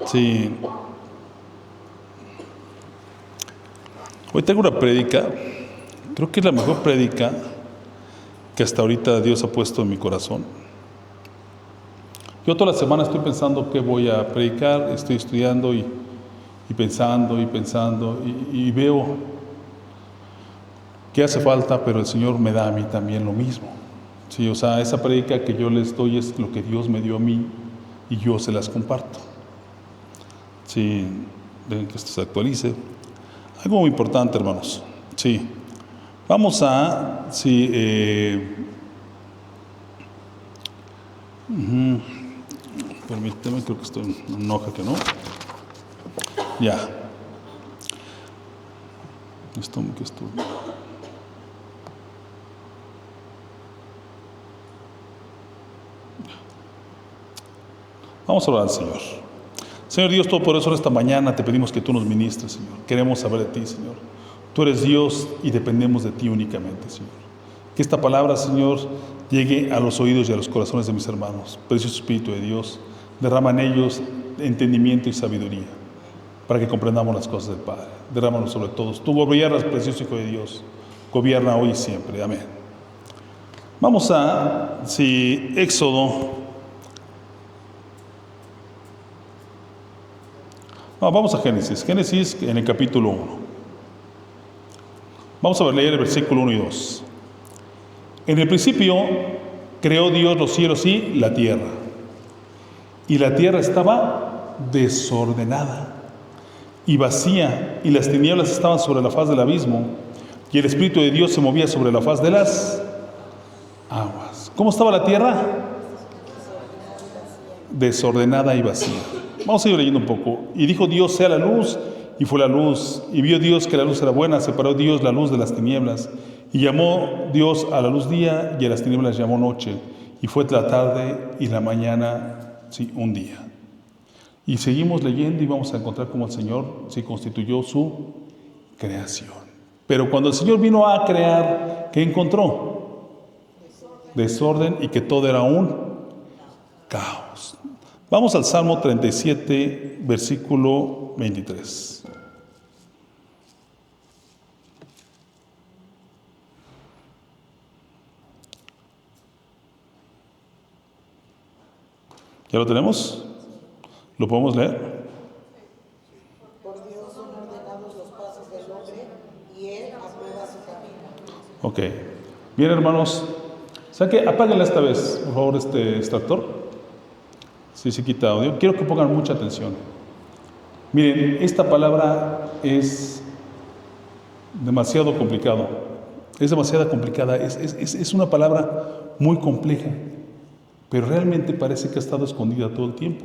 Sí. Hoy tengo una prédica, creo que es la mejor prédica que hasta ahorita Dios ha puesto en mi corazón. Yo toda la semana estoy pensando qué voy a predicar, estoy estudiando y pensando y veo que hace falta, pero el Señor me da a mí también lo mismo. Sí, o sea, esa prédica que yo les doy es lo que Dios me dio a mí y yo se las comparto. Sí, dejen que esto se actualice. Algo muy importante, hermanos. Sí, vamos a, permíteme, creo que estoy en una hoja que no. Ya. Esto. Vamos a orar al Señor. Señor Dios Todopoderoso, esta mañana te pedimos que tú nos ministres, Señor. Queremos saber de ti, Señor. Tú eres Dios y dependemos de ti únicamente, Señor. Que esta palabra, Señor, llegue a los oídos y a los corazones de mis hermanos. Precioso Espíritu de Dios, derrama en ellos entendimiento y sabiduría para que comprendamos las cosas del Padre. Derrámanos sobre todos. Tú gobiernas, precioso Hijo de Dios. Gobierna hoy y siempre. Amén. Vamos a Éxodo. Vamos a Génesis. Génesis en el capítulo 1. Vamos a leer el versículo 1 y 2. En el principio creó Dios los cielos y la tierra. Y la tierra estaba desordenada y vacía, y las tinieblas estaban sobre la faz del abismo, y el Espíritu de Dios se movía sobre la faz de las aguas. ¿Cómo estaba la tierra? Desordenada y vacía. Vamos a ir leyendo un poco. Y dijo Dios, sea la luz, y fue la luz. Y vio Dios que la luz era buena, separó Dios la luz de las tinieblas. Y llamó Dios a la luz día, y a las tinieblas llamó noche. Y fue la tarde y la mañana, un día. Y seguimos leyendo y vamos a encontrar cómo el Señor constituyó su creación. Pero cuando el Señor vino a crear, ¿qué encontró? Desorden y que todo era un caos. Vamos al Salmo 37, versículo 23. ¿Ya lo tenemos? ¿Lo podemos leer? Por Dios son ordenados los pasos del hombre y Él aprueba su camino. Ok. Bien, hermanos. ¿Saben qué? Apáguenla esta vez, por favor, este extractor. Sí, quita audio. Quiero que pongan mucha atención. Miren, esta palabra es demasiado complicado. Es demasiado complicada. Es una palabra muy compleja, pero realmente parece que ha estado escondida todo el tiempo.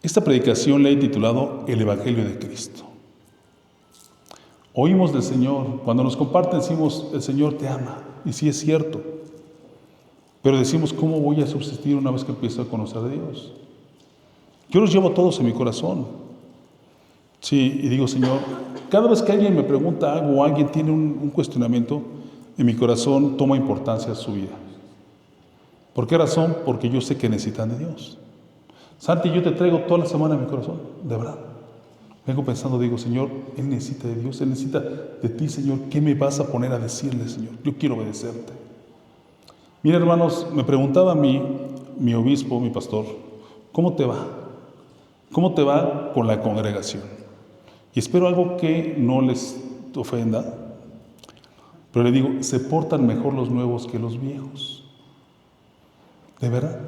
Esta predicación la he titulado El Evangelio de Cristo. Oímos del Señor, cuando nos comparten decimos, el Señor te ama, y sí es cierto. Pero decimos, ¿cómo voy a subsistir una vez que empiezo a conocer a Dios? Yo los llevo todos en mi corazón. Sí, y digo, Señor, cada vez que alguien me pregunta algo o alguien tiene un cuestionamiento, en mi corazón toma importancia su vida. ¿Por qué razón? Porque yo sé que necesitan de Dios. Santi, yo te traigo toda la semana en mi corazón, de verdad. Vengo pensando, digo, Señor, Él necesita de Dios, Él necesita de ti, Señor. ¿Qué me vas a poner a decirle, Señor? Yo quiero obedecerte. Mira, hermanos, me preguntaba a mí, mi obispo, mi pastor, ¿cómo te va? ¿Cómo te va con la congregación? Y espero algo que no les ofenda, pero le digo, se portan mejor los nuevos que los viejos. ¿De verdad?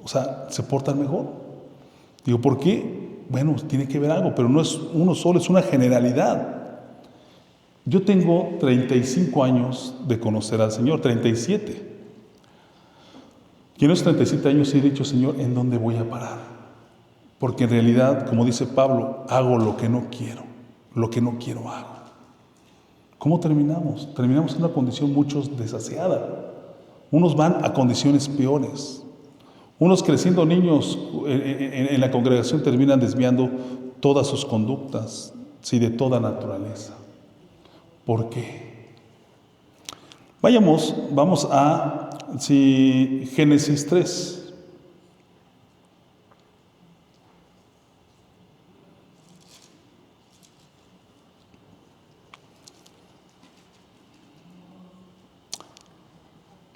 O sea, se portan mejor. Digo, ¿por qué? Bueno, tiene que ver algo, pero no es uno solo, es una generalidad. Yo tengo 35 años de conocer al Señor, 37. Y en esos 37 años he dicho, Señor, ¿en dónde voy a parar? Porque en realidad, como dice Pablo, hago lo que no quiero hago. ¿Cómo terminamos? Terminamos en una condición muchos desaseada. Unos van a condiciones peores. Unos creciendo niños en la congregación terminan desviando todas sus conductas, de toda naturaleza. ¿Por qué? Vamos a Génesis 3.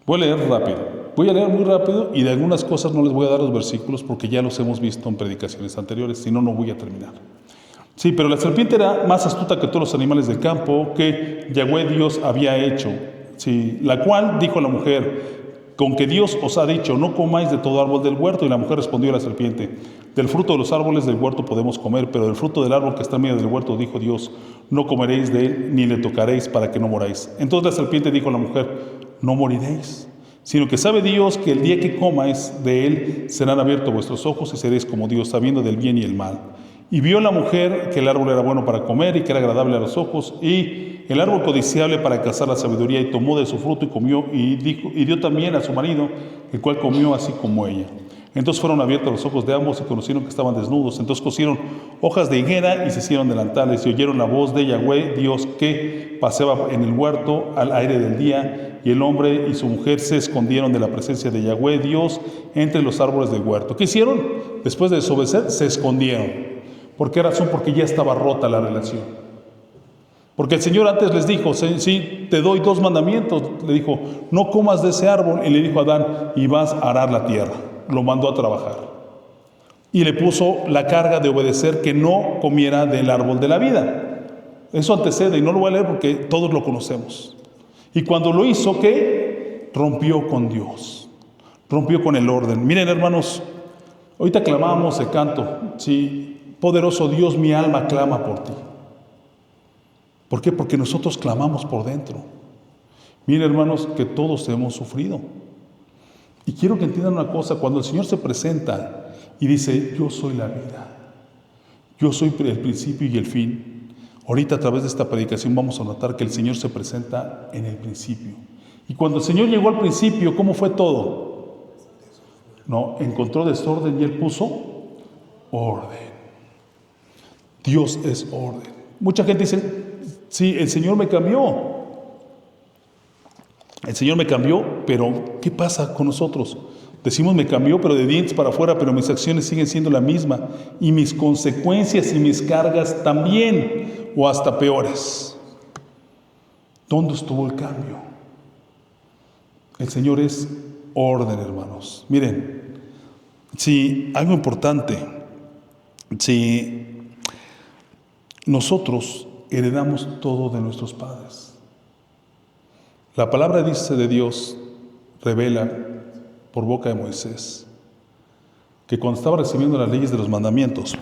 Voy a leer rápido. Voy a leer muy rápido y de algunas cosas no les voy a dar los versículos porque ya los hemos visto en predicaciones anteriores, si no, no voy a terminar. Sí, pero la serpiente era más astuta que todos los animales del campo que Yahweh Dios había hecho. Sí, la cual dijo a la mujer: con que Dios os ha dicho, no comáis de todo árbol del huerto. Y la mujer respondió a la serpiente: del fruto de los árboles del huerto podemos comer, pero del fruto del árbol que está en medio del huerto, dijo Dios, no comeréis de él, ni le tocaréis, para que no moráis. Entonces la serpiente dijo a la mujer: no moriréis, sino que sabe Dios que el día que comáis de él serán abiertos vuestros ojos y seréis como Dios, sabiendo del bien y el mal. Y vio la mujer que el árbol era bueno para comer y que era agradable a los ojos, y el árbol codiciable para alcanzar la sabiduría, y tomó de su fruto y comió, y dio también a su marido, el cual comió así como ella. Entonces fueron abiertos los ojos de ambos y conocieron que estaban desnudos. Entonces cosieron hojas de higuera y se hicieron delantales, y oyeron la voz de Yahweh Dios que paseaba en el huerto al aire del día, y el hombre y su mujer se escondieron de la presencia de Yahweh Dios entre los árboles del huerto. ¿Qué hicieron? Después de desobedecer, se escondieron. ¿Por qué razón? Porque ya estaba rota la relación. Porque el Señor antes les dijo: sí, te doy 2 mandamientos. Le dijo: no comas de ese árbol. Y le dijo a Adán: y vas a arar la tierra. Lo mandó a trabajar. Y le puso la carga de obedecer, que no comiera del árbol de la vida. Eso antecede, y no lo voy a leer porque todos lo conocemos. Y cuando lo hizo, ¿qué? Rompió con Dios. Rompió con el orden. Miren, hermanos, ahorita clamamos el canto, sí. Poderoso Dios, mi alma clama por ti. ¿Por qué? Porque nosotros clamamos por dentro. Miren, hermanos, que todos hemos sufrido. Y quiero que entiendan una cosa: cuando el Señor se presenta y dice: yo soy la vida, yo soy el principio y el fin. Ahorita a través de esta predicación vamos a notar que el Señor se presenta en el principio. Y cuando el Señor llegó al principio, ¿cómo fue todo? No, encontró desorden y Él puso orden. Dios es orden. Mucha gente dice: sí, el Señor me cambió. El Señor me cambió, pero ¿qué pasa con nosotros? Decimos: me cambió, pero de dientes para afuera, pero mis acciones siguen siendo la misma. Y mis consecuencias y mis cargas también, o hasta peores. ¿Dónde estuvo el cambio? El Señor es orden, hermanos. Miren, si algo importante, si nosotros heredamos todo de nuestros padres. La palabra dice de Dios, revela por boca de Moisés, que cuando estaba recibiendo las leyes de los mandamientos,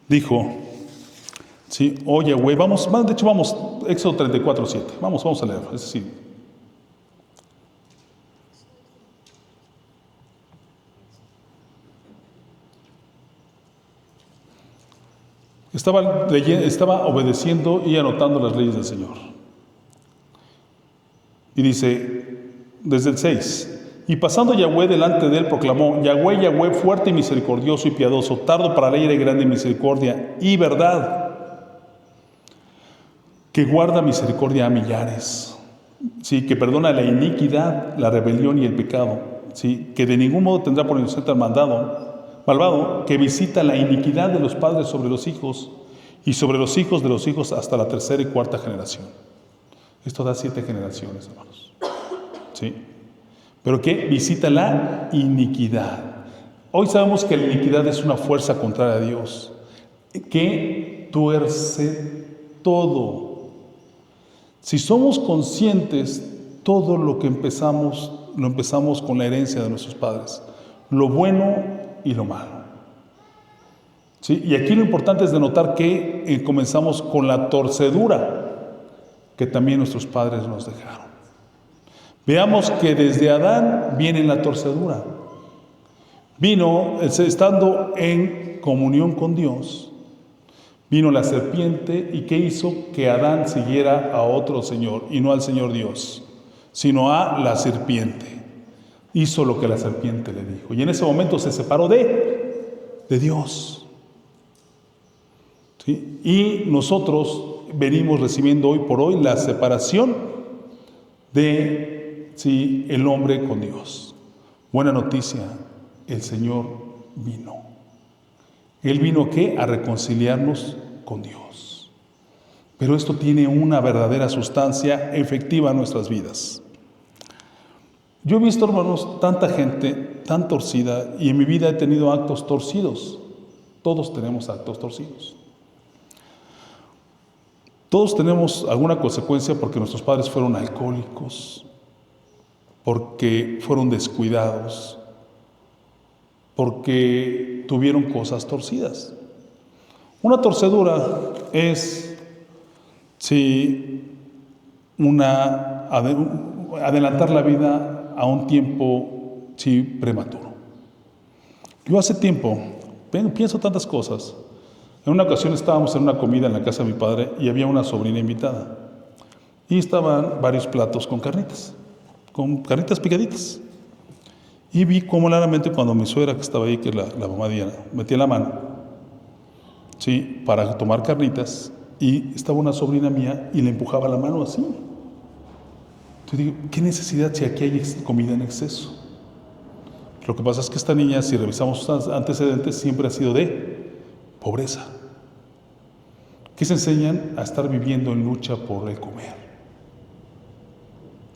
dijo: sí, oye, güey, vamos, de hecho vamos, Éxodo 34:7, vamos a leer, es decir, estaba obedeciendo y anotando las leyes del Señor. Y dice, desde el 6, y pasando Yahweh delante de él, proclamó: Yahweh, Yahweh, fuerte y misericordioso y piadoso, tardo para la ira y grande en misericordia y verdad, que guarda misericordia a millares, sí, que perdona la iniquidad, la rebelión y el pecado, sí, que de ningún modo tendrá por inocente al malvado, que visita la iniquidad de los padres sobre los hijos y sobre los hijos de los hijos hasta la 3ª y 4ª generación. Esto da 7 generaciones, hermanos. ¿Sí? ¿Pero qué? Visita la iniquidad. Hoy sabemos que la iniquidad es una fuerza contraria a Dios, que tuerce todo. Si somos conscientes, todo lo que empezamos, lo empezamos con la herencia de nuestros padres, lo bueno y lo malo. ¿Sí? Y aquí lo importante es de notar que comenzamos con la torcedura que también nuestros padres nos dejaron. Veamos que desde Adán viene la torcedura. Vino, estando en comunión con Dios, vino la serpiente, y ¿qué hizo? Que Adán siguiera a otro Señor, y no al Señor Dios, sino a la serpiente. Hizo lo que la serpiente le dijo, y en ese momento se separó de Dios. ¿Sí? Y nosotros venimos recibiendo hoy por hoy la separación de el hombre con Dios. Buena noticia, el Señor vino. Él vino ¿qué? A reconciliarnos con Dios. Pero esto tiene una verdadera sustancia efectiva en nuestras vidas. Yo he visto, hermanos, tanta gente tan torcida y en mi vida he tenido actos torcidos. Todos tenemos actos torcidos. Todos tenemos alguna consecuencia porque nuestros padres fueron alcohólicos, porque fueron descuidados, porque tuvieron cosas torcidas. Una torcedura es adelantar la vida a un tiempo prematuro. Yo hace tiempo pienso tantas cosas. En una ocasión estábamos en una comida en la casa de mi padre y había una sobrina invitada. Y estaban varios platos con carnitas picaditas. Y vi cómo claramente cuando mi suegra, que estaba ahí, que es la mamá de Diana, metía la mano, para tomar carnitas, y estaba una sobrina mía y le empujaba la mano así. Entonces digo, ¿qué necesidad si aquí hay comida en exceso? Lo que pasa es que esta niña, si revisamos sus antecedentes, siempre ha sido de pobreza, que se enseñan a estar viviendo en lucha por el comer,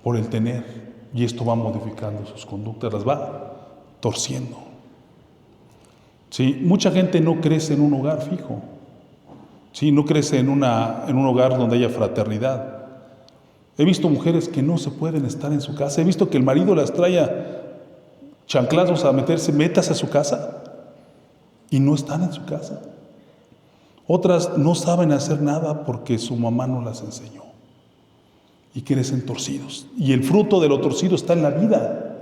por el tener, y esto va modificando sus conductas, las va torciendo. Mucha gente no crece en un hogar fijo, no crece en un hogar donde haya fraternidad. He visto mujeres que no se pueden estar en su casa, he visto que el marido las trae a chanclazos a metas a su casa y no están en su casa. Otras no saben hacer nada porque su mamá no las enseñó y crecen torcidos. Y el fruto de lo torcido está en la vida,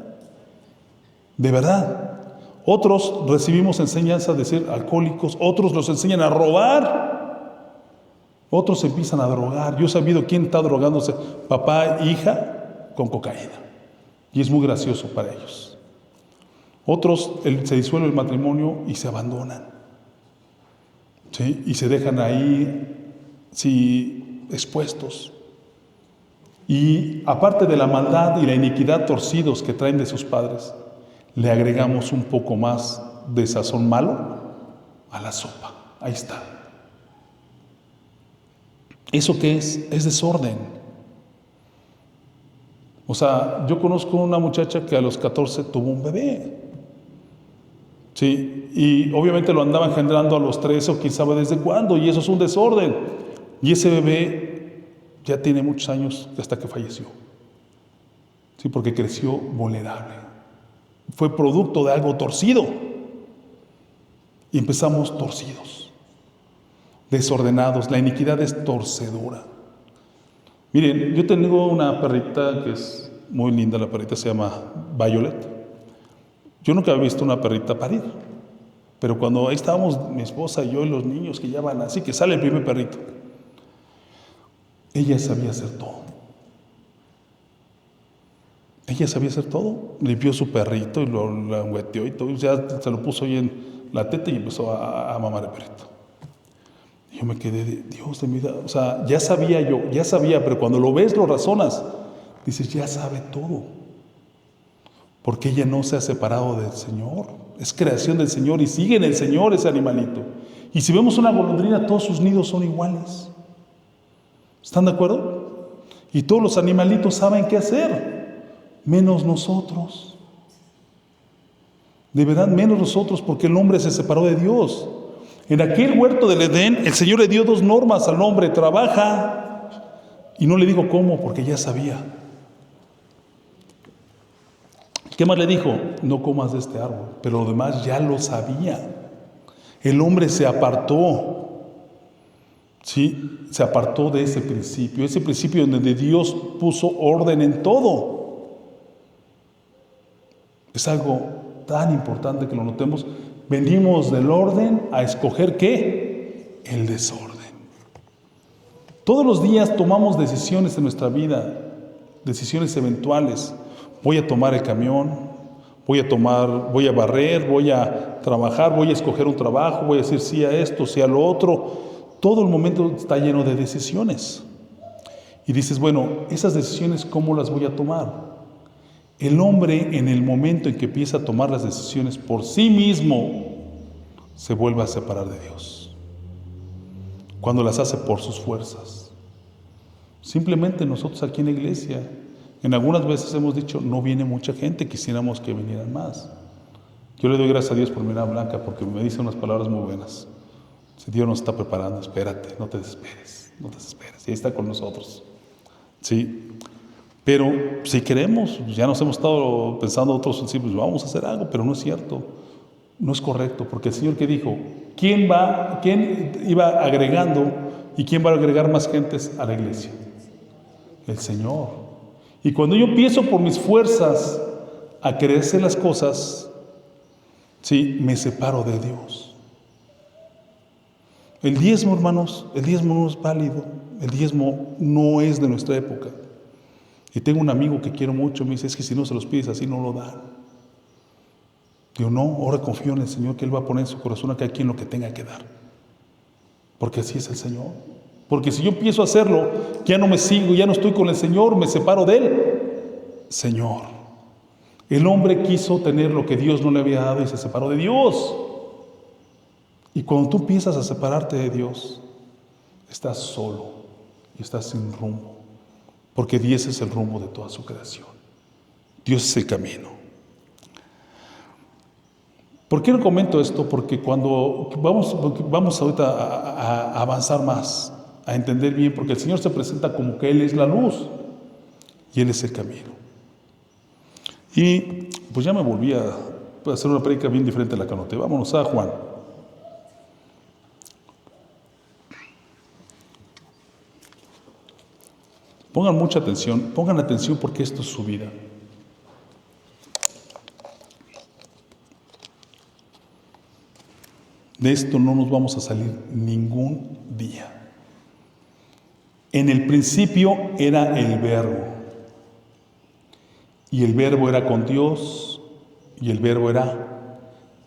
de verdad. Otros recibimos enseñanza de ser alcohólicos, otros los enseñan a robar, otros empiezan a drogar. Yo he sabido quién está drogándose, papá e hija, con cocaína, y es muy gracioso para ellos. Otros se disuelve el matrimonio y se abandonan, y se dejan ahí expuestos. Y aparte de la maldad y la iniquidad torcidos que traen de sus padres, le agregamos un poco más de sazón malo a la sopa. Ahí está. ¿Eso qué es? Es desorden. O sea, yo conozco una muchacha que a los 14 tuvo un bebé. Y obviamente lo andaba engendrando a los 13 o quién sabe desde cuándo, y eso es un desorden. Y ese bebé ya tiene muchos años hasta que falleció. Porque creció vulnerable. Fue producto de algo torcido. Y empezamos torcidos, desordenados. La iniquidad es torcedora. Miren, yo tengo una perrita que es muy linda, la perrita se llama Violet. Yo nunca había visto una perrita parir, pero cuando ahí estábamos, mi esposa y yo y los niños que ya van así, que sale el primer perrito, ella sabía hacer todo. Ella sabía hacer todo. Limpió su perrito y lo langueteó y todo, y ya se lo puso ahí en la teta y empezó a mamar el perrito. Y yo me quedé de Dios de mi vida. O sea, ya sabía, pero cuando lo ves, lo razonas, dices, ya sabe todo. Porque ella no se ha separado del Señor. Es creación del Señor y sigue en el Señor ese animalito. Y si vemos una golondrina, todos sus nidos son iguales. ¿Están de acuerdo? Y todos los animalitos saben qué hacer, menos nosotros. De verdad, menos nosotros, porque el hombre se separó de Dios. En aquel huerto del Edén, el Señor le dio 2 normas al hombre: trabaja. Y no le dijo cómo, porque ya sabía. ¿Qué más le dijo? No comas de este árbol. Pero lo demás ya lo sabía. El hombre se apartó. Se apartó de ese principio donde Dios puso orden en todo. Es algo tan importante que lo notemos. Venimos del orden a escoger ¿qué? El desorden. Todos los días tomamos decisiones en nuestra vida, decisiones eventuales. Voy a tomar el camión, voy a barrer, voy a trabajar, voy a escoger un trabajo, voy a decir sí a esto, sí a lo otro. Todo el momento está lleno de decisiones. Y dices, bueno, esas decisiones, ¿cómo las voy a tomar? El hombre, en el momento en que empieza a tomar las decisiones por sí mismo, se vuelve a separar de Dios. Cuando las hace por sus fuerzas. Simplemente nosotros aquí en la iglesia En algunas veces hemos dicho, no viene mucha gente, quisiéramos que vinieran más. Yo le doy gracias a Dios por mi hermana Blanca, porque me dice unas palabras muy buenas. Si Dios nos está preparando, espérate, no te desesperes, no te desesperes. Y ahí está con nosotros. Sí. Pero si queremos, ya nos hemos estado pensando otros principios, vamos a hacer algo, pero no es cierto. No es correcto, porque el Señor que dijo, ¿quién iba agregando y quién va a agregar más gentes a la iglesia? El Señor. Y cuando yo empiezo por mis fuerzas a querer hacer las cosas, sí, me separo de Dios. El diezmo, hermanos, el diezmo no es válido, el diezmo no es de nuestra época. Y tengo un amigo que quiero mucho, me dice, es que si no se los pides así no lo dan. Digo, no, ahora confío en el Señor que Él va a poner en su corazón a cada quien lo que tenga que dar. Porque así es el Señor. Porque si yo empiezo a hacerlo, ya no me sigo, ya no estoy con el Señor, me separo de Él. Señor. El hombre quiso tener lo que Dios no le había dado y se separó de Dios. Y cuando tú empiezas a separarte de Dios, estás solo y estás sin rumbo. Porque Dios es el rumbo de toda su creación. Dios es el camino. ¿Por qué no comento esto? Porque cuando vamos ahorita a avanzar más, a entender bien, porque el Señor se presenta como que Él es la luz y Él es el camino. Y pues ya me volví a hacer una prédica bien diferente a la que anoté. Vámonos a Juan. Pongan mucha atención, pongan atención porque esto es su vida. De esto no nos vamos a salir ningún día. En el principio era el Verbo, y el Verbo era con Dios, y el Verbo era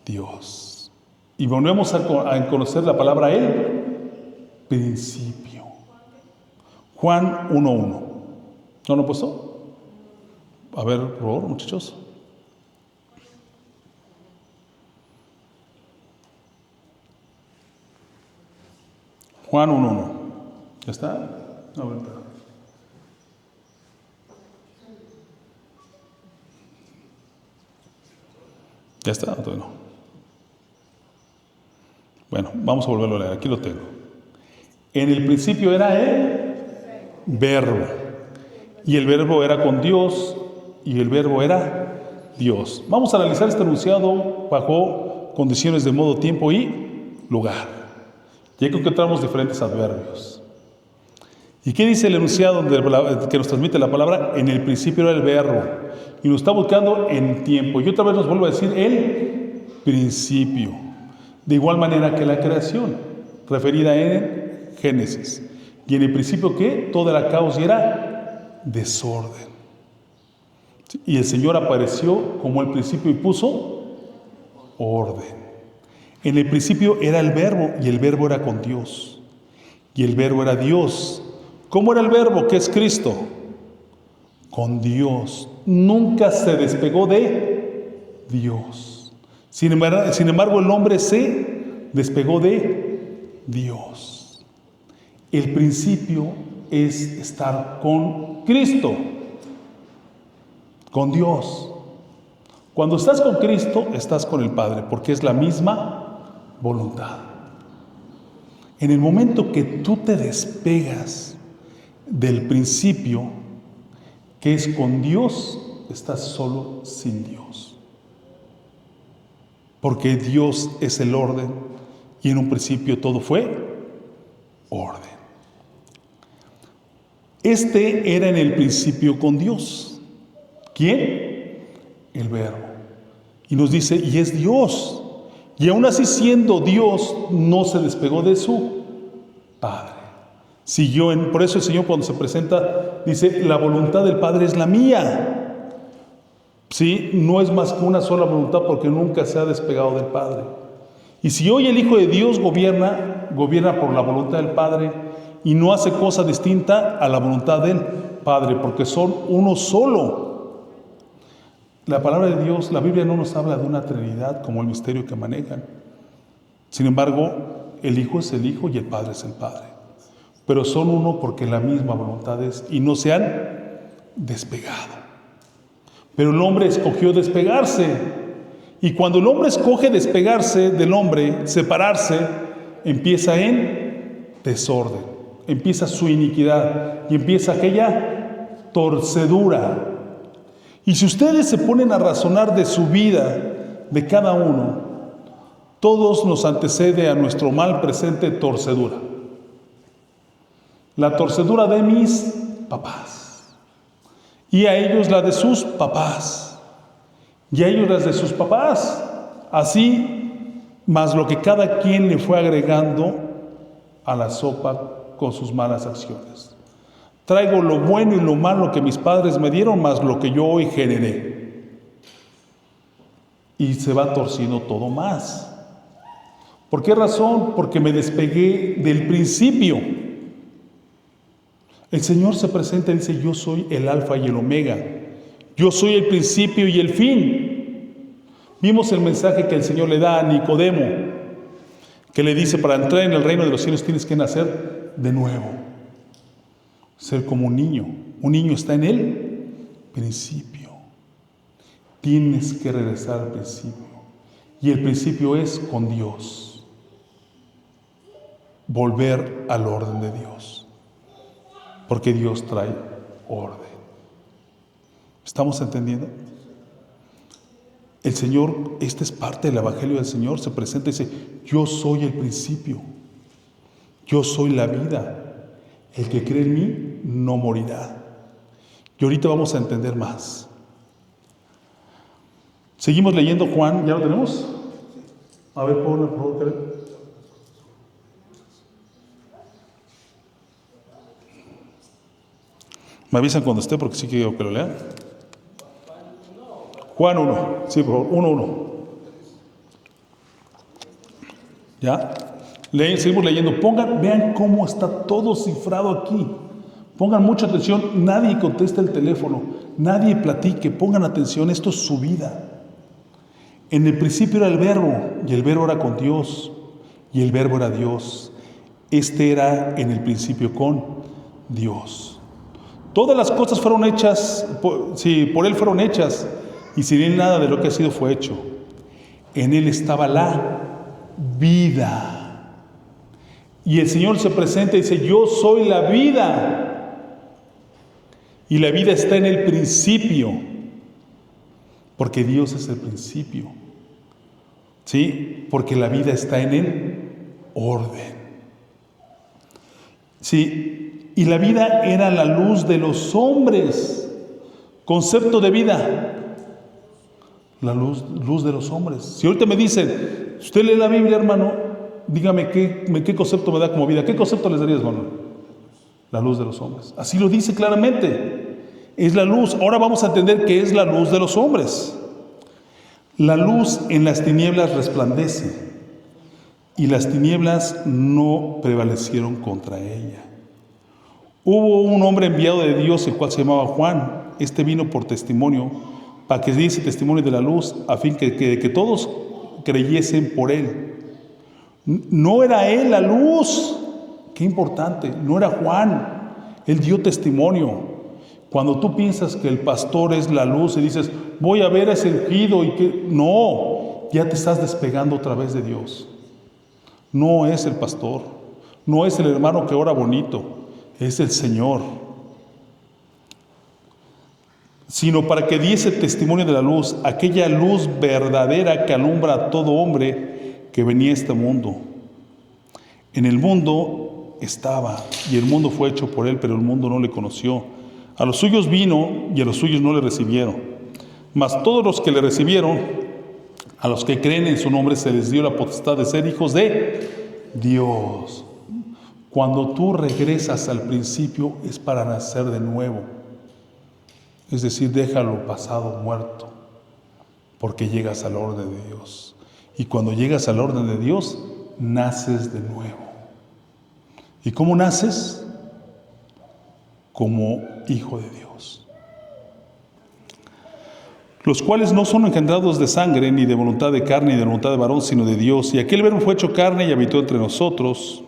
Dios. Y volvemos a conocer la palabra el principio. Juan 1:1. ¿No lo he puesto? A ver, por favor, muchachos. Juan 1:1. ¿Ya está? A ver, ¿ya está? Todavía no. Bueno, vamos a volverlo a leer. Aquí lo tengo. En el principio era el Verbo. Y el Verbo era con Dios. Y el Verbo era Dios. Vamos a analizar este enunciado bajo condiciones de modo, tiempo y lugar. Ya que encontramos diferentes adverbios. ¿Y qué dice el enunciado que nos transmite la palabra? En el principio era el Verbo. Y nos está buscando en tiempo. Y otra vez nos vuelve a decir el principio. De igual manera que la creación, referida en Génesis. Y en el principio, ¿qué? Todo era caos y era desorden. Y el Señor apareció como el principio y puso orden. En el principio era el Verbo, y el Verbo era con Dios. Y el Verbo era Dios. ¿Cómo era el Verbo? ¿Qué es Cristo? Con Dios. Nunca se despegó de Dios. Sin embargo, el hombre se despegó de Dios. El principio es estar con Cristo, con Dios. Cuando estás con Cristo, estás con el Padre, porque es la misma voluntad. En el momento que tú te despegas del principio, que es con Dios, estás solo sin Dios. Porque Dios es el orden y en un principio todo fue orden. Este era en el principio con Dios. ¿Quién? El Verbo. Y nos dice, y es Dios. Y aún así siendo Dios, no se despegó de su Padre. Siguió por eso el Señor cuando se presenta, dice, la voluntad del Padre es la mía. Sí, no es más que una sola voluntad porque nunca se ha despegado del Padre. Y si hoy el Hijo de Dios gobierna por la voluntad del Padre y no hace cosa distinta a la voluntad del Padre, porque son uno solo. La palabra de Dios, la Biblia no nos habla de una Trinidad como el misterio que manejan. Sin embargo, el Hijo es el Hijo y el Padre es el Padre. Pero son uno porque la misma voluntad es, y no se han despegado. Pero el hombre escogió despegarse. Y cuando el hombre escoge despegarse del hombre, separarse, empieza en desorden, empieza su iniquidad y empieza aquella torcedura. Y si ustedes se ponen a razonar de su vida, de cada uno, todos nos antecede a nuestro mal presente torcedura. La torcedura de mis papás, y a ellos la de sus papás, y a ellos las de sus papás, así, más lo que cada quien le fue agregando a la sopa con sus malas acciones. Traigo lo bueno y lo malo que mis padres me dieron, más lo que yo hoy generé. Y se va torciendo todo más. ¿Por qué razón? Porque me despegué del principio. El Señor se presenta y dice: yo soy el alfa y el omega. Yo soy el principio y el fin. Vimos el mensaje que el Señor le da a Nicodemo, que le dice: para entrar en el reino de los cielos tienes que nacer de nuevo. Ser como un niño. Un niño está en el principio. Tienes que regresar al principio. Y el principio es con Dios. Volver al orden de Dios. Porque Dios trae orden. ¿Estamos entendiendo? El Señor, esta es parte del Evangelio del Señor, se presenta y dice: yo soy el principio. Yo soy la vida. El que cree en mí no morirá. Y ahorita vamos a entender más. Seguimos leyendo Juan. ¿Ya lo tenemos? A ver, por favor. Me avisan cuando esté, porque sí quiero que lo lean. Juan 1. Sí, por favor. 1:1. ¿Ya? Seguimos leyendo. Vean cómo está todo cifrado aquí. Pongan mucha atención. Nadie contesta el teléfono. Nadie platique. Pongan atención. Esto es su vida. En el principio era el Verbo, y el Verbo era con Dios, y el Verbo era Dios. Este era en el principio con Dios. Todas las cosas fueron hechas, por Él fueron hechas, y sin Él nada de lo que ha sido fue hecho. En Él estaba la vida. Y el Señor se presenta y dice: yo soy la vida. Y la vida está en el principio. Porque Dios es el principio. ¿Sí? Porque la vida está en el orden. ¿Sí? Y la vida era la luz de los hombres. Concepto de vida. La luz de los hombres. Si ahorita me dicen: usted lee la Biblia, hermano, dígame qué concepto me da como vida. ¿Qué concepto les darías, hermano? La luz de los hombres. Así lo dice claramente. Es la luz. Ahora vamos a entender qué es la luz de los hombres. La luz en las tinieblas resplandece, y las tinieblas no prevalecieron contra ella. Hubo un hombre enviado de Dios, el cual se llamaba Juan. Este vino por testimonio, para que diese testimonio de la luz, a fin que todos creyesen por él. No era él la luz. Qué importante. No era Juan. Él dio testimonio. Cuando tú piensas que el pastor es la luz y dices: voy a ver ese ungido, y que no, ya te estás despegando otra vez de Dios. No es el pastor, no es el hermano que ora bonito, es el Señor. Sino para que diese testimonio de la luz, aquella luz verdadera que alumbra a todo hombre que venía a este mundo. En el mundo estaba, y el mundo fue hecho por él, pero el mundo no le conoció. A los suyos vino, y a los suyos no le recibieron. Mas todos los que le recibieron, a los que creen en su nombre, se les dio la potestad de ser hijos de Dios. Cuando tú regresas al principio, es para nacer de nuevo. Es decir, deja lo pasado muerto, porque llegas al orden de Dios. Y cuando llegas al orden de Dios, naces de nuevo. ¿Y cómo naces? Como hijo de Dios. Los cuales no son engendrados de sangre, ni de voluntad de carne, ni de voluntad de varón, sino de Dios. Y aquel Verbo fue hecho carne y habitó entre nosotros.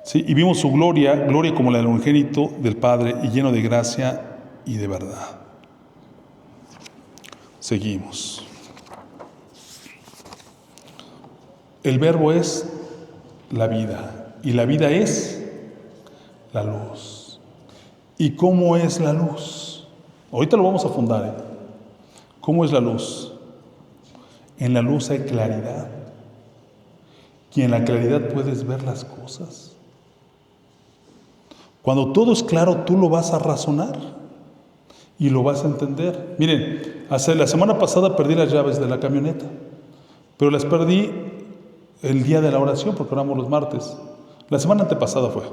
¿Sí? Y vimos su gloria como la del unigénito del Padre, y lleno de gracia y de verdad. Seguimos. El verbo es la vida y la vida es la luz. ¿Y cómo es la luz? Ahorita lo vamos a fundar. ¿Cómo es la luz? En la luz hay claridad. Y en la claridad puedes ver las cosas. Cuando todo es claro, tú lo vas a razonar y lo vas a entender. Miren, la semana pasada perdí las llaves de la camioneta, pero las perdí el día de la oración, porque oramos los martes. La semana antepasada fue.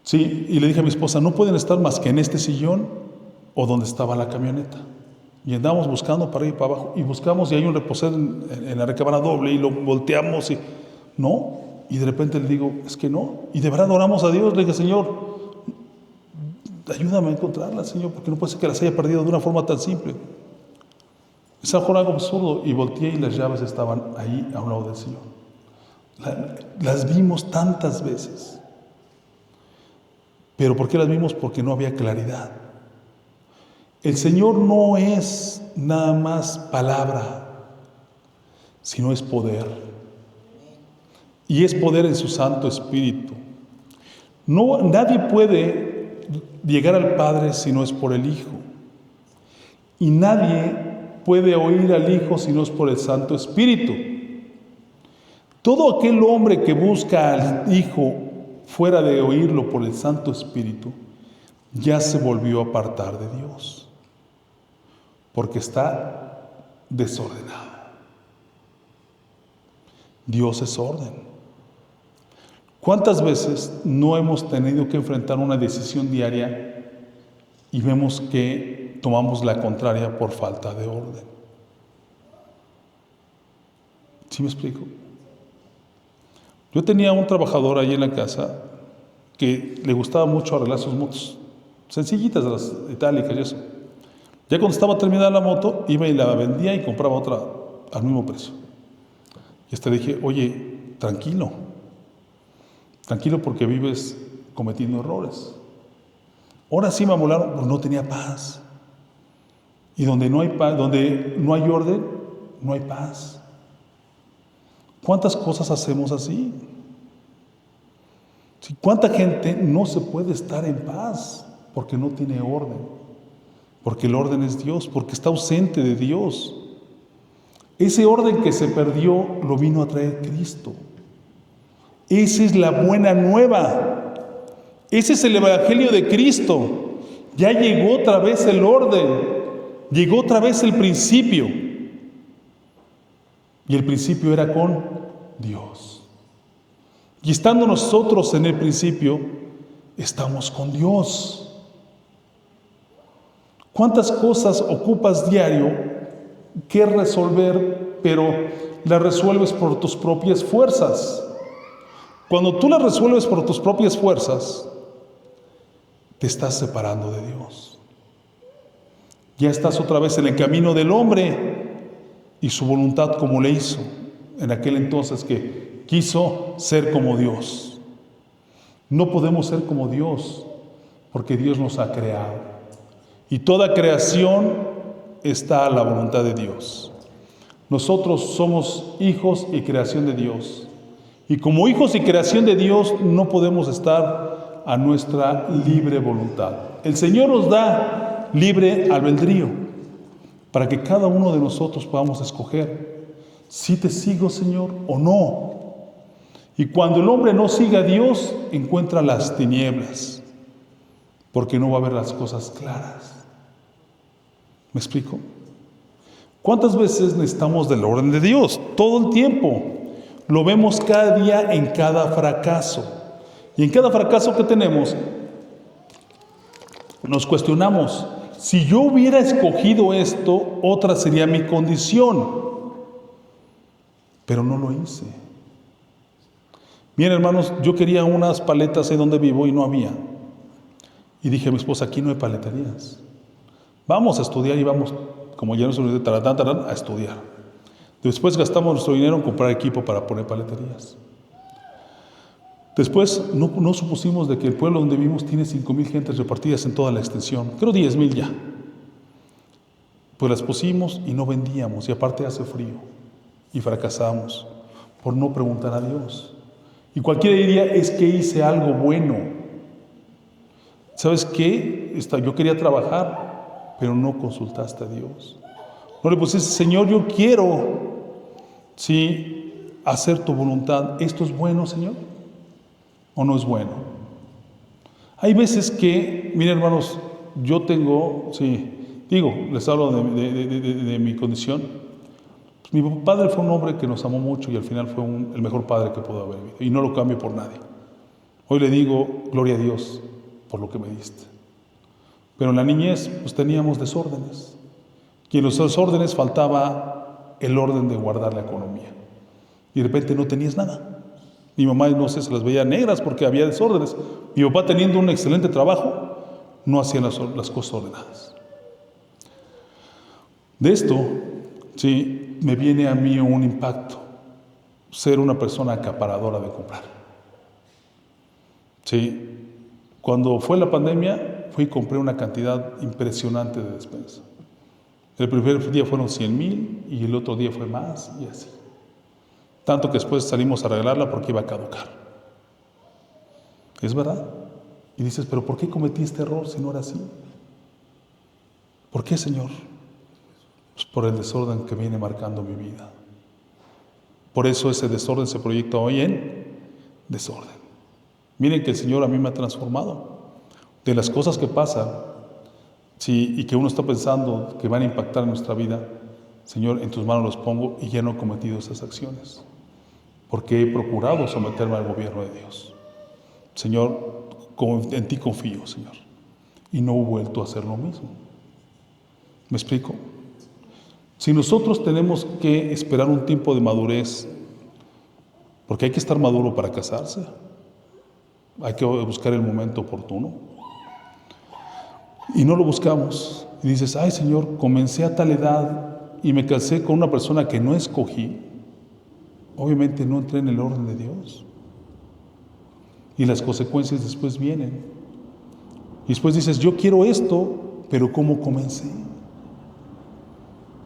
Sí, y le dije a mi esposa, no pueden estar más que en este sillón o donde estaba la camioneta. Y andamos buscando para ir para abajo, y buscamos, y hay un reposero en la recámara doble, y lo volteamos, y no, y de repente le digo, es que no, y de verdad oramos a Dios, le dije, Señor, ayúdame a encontrarla, Señor, porque no puede ser que las haya perdido de una forma tan simple. Es algo absurdo, y volteé y las llaves estaban ahí a un lado del Señor. Las vimos tantas veces. ¿Pero por qué las vimos? Porque no había claridad. El Señor no es nada más palabra, sino es poder. Y es poder en su Santo Espíritu. Nadie puede llegar al Padre si no es por el Hijo. Y nadie puede oír al Hijo si no es por el Santo Espíritu. Todo aquel hombre que busca al Hijo fuera de oírlo por el Santo Espíritu, ya se volvió a apartar de Dios, porque está desordenado. Dios es orden. ¿Cuántas veces no hemos tenido que enfrentar una decisión diaria y vemos que tomamos la contraria por falta de orden? ¿Sí me explico? Yo tenía un trabajador ahí en la casa que le gustaba mucho arreglar sus motos, sencillitas, de las itálicas y eso. Ya cuando estaba terminada la moto, iba y la vendía y compraba otra al mismo precio. Y hasta le dije, oye, tranquilo porque vives cometiendo errores. Ahora sí me amolaron, pero no tenía paz. Y donde no hay paz, donde no hay orden, no hay paz. ¿Cuántas cosas hacemos así? ¿Cuánta gente no se puede estar en paz porque no tiene orden? Porque el orden es Dios, porque está ausente de Dios. Ese orden que se perdió lo vino a traer Cristo. Esa es la buena nueva. Ese es el Evangelio de Cristo. Ya llegó otra vez el orden. Llegó otra vez el principio. Y el principio era con Dios. Y estando nosotros en el principio, estamos con Dios. ¿Cuántas cosas ocupas diario que resolver, pero las resuelves por tus propias fuerzas? Cuando tú las resuelves por tus propias fuerzas, te estás separando de Dios. Ya estás otra vez en el camino del hombre y su voluntad, como le hizo en aquel entonces que quiso ser como Dios. No podemos ser como Dios porque Dios nos ha creado. Y toda creación está a la voluntad de Dios. Nosotros somos hijos y creación de Dios. Y como hijos y creación de Dios no podemos estar a nuestra libre voluntad. El Señor nos da libre albedrío para que cada uno de nosotros podamos escoger si te sigo, Señor, o no. Y cuando el hombre no siga a Dios, encuentra las tinieblas, porque no va a ver las cosas claras. ¿Me explico? ¿Cuántas veces necesitamos del orden de Dios? Todo el tiempo. Lo vemos cada día en cada fracaso. Y en cada fracaso que tenemos, nos cuestionamos, si yo hubiera escogido esto, otra sería mi condición. Pero no lo hice. Miren, hermanos, yo quería unas paletas ahí donde vivo y no había. Y dije a mi esposa, aquí no hay paleterías. Vamos a estudiar y vamos, como ya nos olvidé, a estudiar. Después gastamos nuestro dinero en comprar equipo para poner paleterías. Después no supusimos de que el pueblo donde vivimos tiene 5,000 gentes repartidas en toda la extensión. Creo 10,000 ya. Pues las pusimos y no vendíamos, y aparte hace frío. Y fracasamos por no preguntar a Dios. Y cualquiera diría, es que hice algo bueno. ¿Sabes qué? Yo quería trabajar, pero no consultaste a Dios. No le pusiste, Señor, yo quiero, sí, hacer tu voluntad. ¿Esto es bueno, Señor? ¿O no es bueno? Hay veces que, miren hermanos, yo tengo, les hablo de mi condición. Mi padre fue un hombre que nos amó mucho y al final fue el mejor padre que pudo haber vivido. Y no lo cambio por nadie. Hoy le digo, gloria a Dios por lo que me diste. Pero en la niñez, pues teníamos desórdenes. Y en los desórdenes faltaba el orden de guardar la economía. Y de repente no tenías nada. Mi mamá, no sé, se las veía negras porque había desórdenes. Mi papá, teniendo un excelente trabajo, no hacía las cosas ordenadas. De esto, sí, me viene a mí un impacto. Ser una persona acaparadora de comprar. Sí. Cuando fue la pandemia, fui y compré una cantidad impresionante de despensa. El primer día fueron 100,000 y el otro día fue más y así. Tanto que después salimos a arreglarla porque iba a caducar. ¿Es verdad? Y dices, ¿pero por qué cometí este error si no era así? ¿Por qué, Señor? Pues por el desorden que viene marcando mi vida. Por eso ese desorden se proyecta hoy en desorden. Miren que el Señor a mí me ha transformado. De las cosas que pasan, sí, y que uno está pensando que van a impactar en nuestra vida, Señor, en tus manos los pongo y ya no he cometido esas acciones. Porque he procurado someterme al gobierno de Dios. Señor, en ti confío, Señor. Y no he vuelto a hacer lo mismo. ¿Me explico? Si nosotros tenemos que esperar un tiempo de madurez, porque hay que estar maduro para casarse, hay que buscar el momento oportuno, y no lo buscamos, y dices, ay Señor, comencé a tal edad y me casé con una persona que no escogí, obviamente no entré en el orden de Dios, y las consecuencias después vienen, y después dices, yo quiero esto, pero ¿cómo comencé?